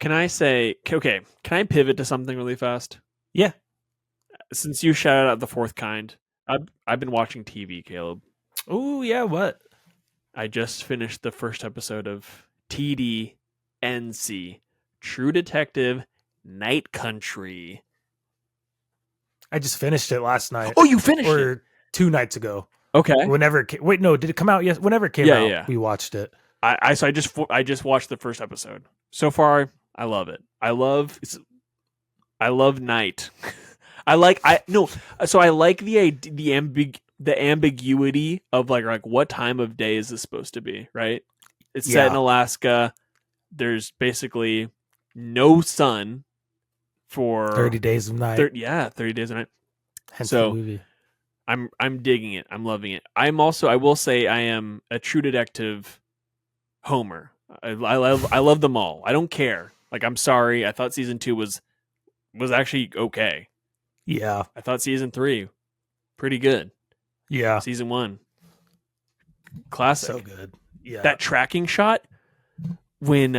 Can I pivot to something really fast?
Yeah.
Since you shouted out The Fourth Kind, I've been watching TV, Caleb.
Oh, yeah, what?
I just finished the first episode of TDNC, True Detective Night Country.
I just finished it last night.
Oh, you finished it?
Or 2 nights ago.
Okay.
Whenever it came, wait, no, did it come out? Yes, whenever it came out, we watched it.
I just watched the first episode. So far, I love it. I love night. I like the ambiguity of like what time of day is this supposed to be, right? It's set in Alaska. There's basically no sun for
30 days of night.
30 days of night.
Hence the movie.
I'm digging it. I'm loving it. I will say I am a True Detective homer. I love them all. I don't care. Like, I'm sorry. I thought season 2 was actually okay.
Yeah.
I thought season 3 pretty good.
Yeah.
Season 1 classic.
So good. Yeah.
That tracking shot when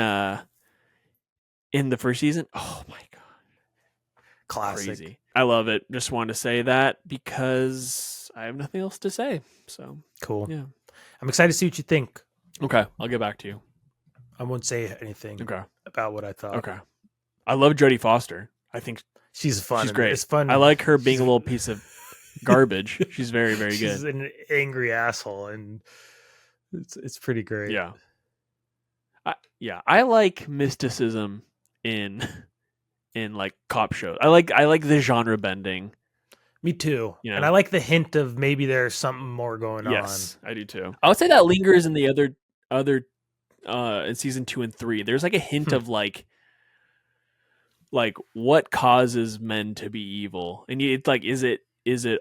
in the first season. Oh my god.
Classic.
Crazy. I love it. Just wanted to say that because I have nothing else to say. So
cool.
Yeah.
I'm excited to see what you think.
Okay. I'll get back to you.
I won't say anything about what I thought.
Okay. I love Jodie Foster. I think
she's fun.
She's great.
It's fun.
I like her being a little piece of garbage. She's very, very good.
She's an angry asshole, and it's pretty great.
Yeah. I like mysticism in like cop shows. I like the genre bending.
Me too.
You know?
And I like the hint of maybe there's something more going on.
Yes, I do too. I would say that lingers in the other in season 2 and 3. There's like a hint of like what causes men to be evil, and it's like, is it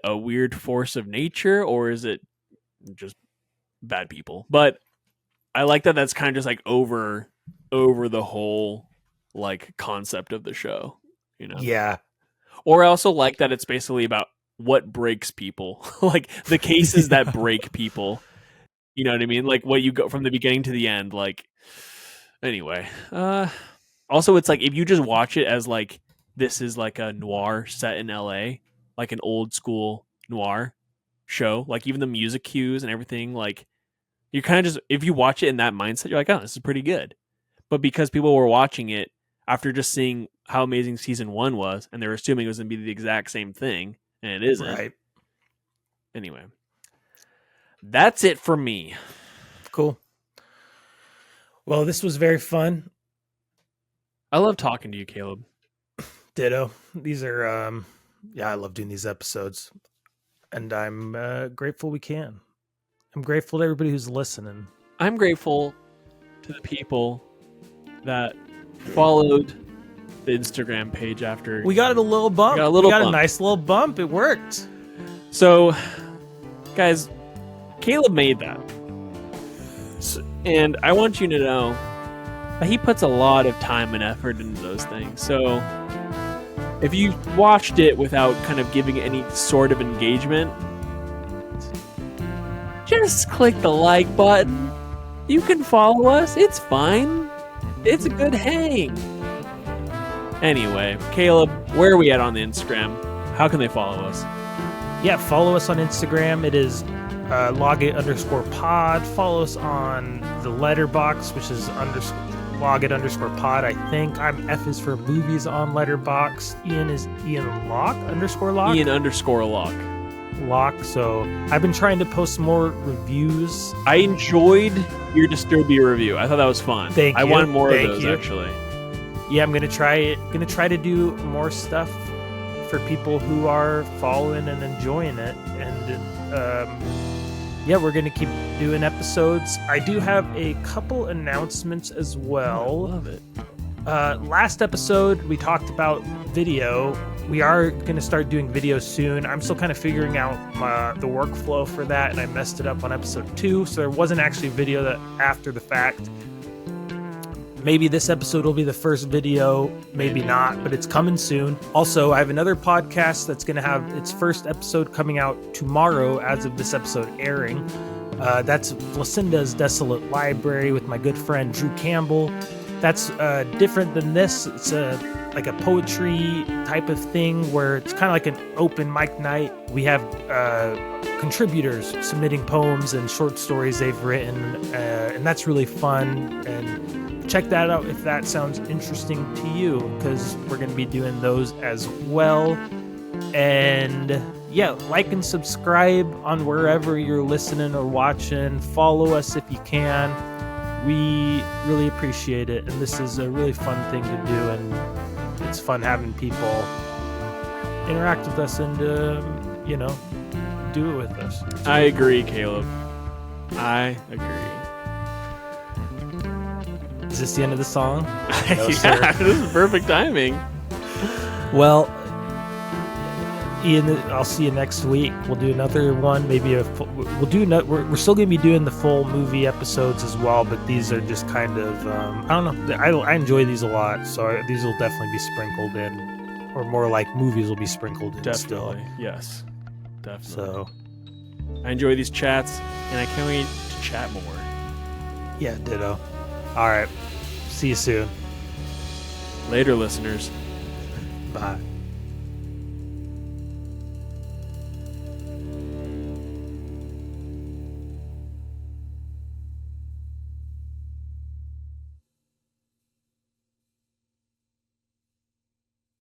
a weird force of nature, or is it just bad people? But I like that that's kind of just like over the whole like concept of the show, you know?
Yeah.
Or I also like that it's basically about what breaks people, like the cases that break people. You know what I mean? Like what you go from the beginning to the end. Like, anyway. Also, it's like if you just watch it as like this is like a noir set in LA, like an old school noir show, like even the music cues and everything, like you kind of just, if you watch it in that mindset, you're like, oh, this is pretty good. But because people were watching it after just seeing how amazing season 1 was, and they're assuming it was going to be the exact same thing, and it isn't.
Right.
Anyway, that's it for me.
Cool. Well, this was very fun.
I love talking to you, Caleb.
Ditto. These are, I love doing these episodes, and I'm grateful we can. I'm grateful to everybody who's listening.
I'm grateful to the people that followed the Instagram page after.
We got a little bump. We got a nice little bump. It worked.
So, guys, Caleb made that. And I want you to know that he puts a lot of time and effort into those things. So, if you watched it without kind of giving it any sort of engagement, just click the like button. You can follow us. It's fine. It's a good hang. Anyway, Caleb, where are we at on the Instagram? How can they follow us?
Yeah, follow us on Instagram. It is logit_pod. Follow us on the Letterboxd, which is logit_pod, I think. I'm F is for movies on Letterboxd. Ian is Ian Locke _Locke.
Ian _Locke.
Locke. So I've been trying to post more reviews.
I enjoyed your Disturbia review. I thought that was fun.
Thank you.
I want more of those, actually.
Yeah, I'm gonna try to do more stuff for people who are following and enjoying it, and yeah, we're gonna keep doing episodes. I do have a couple announcements as well.
I love it.
Last episode we talked about video. We are gonna start doing video soon. I'm still kind of figuring out the workflow for that, and I messed it up on episode 2, so there wasn't actually video that after the fact. Maybe this episode will be the first video, maybe not, but it's coming soon. Also, I have another podcast that's going to have its first episode coming out tomorrow as of this episode airing. That's Lucinda's Desolate Library with my good friend Drew Campbell. That's different than this. It's like a poetry type of thing where it's kind of like an open mic night. We have contributors submitting poems and short stories they've written, and that's really fun. And check that out if that sounds interesting to you, because we're going to be doing those as well. And yeah, like and subscribe on wherever you're listening or watching. Follow us if you can. We really appreciate it, and this is a really fun thing to do, and it's fun having people interact with us and do it with us.
I agree, Caleb. I agree.
Is this the end of the song?
No, yeah, this is perfect timing.
Well, Ian, I'll see you next week. We'll do another one. Maybe we're still going to be doing the full movie episodes as well, but these are just kind of I don't know. I enjoy these a lot, so these will definitely be sprinkled in, or more like movies will be sprinkled in.
Definitely,
still.
Yes, definitely.
So
I enjoy these chats, and I can't wait to chat more.
Yeah, ditto. All right. See you soon.
Later, listeners.
Bye.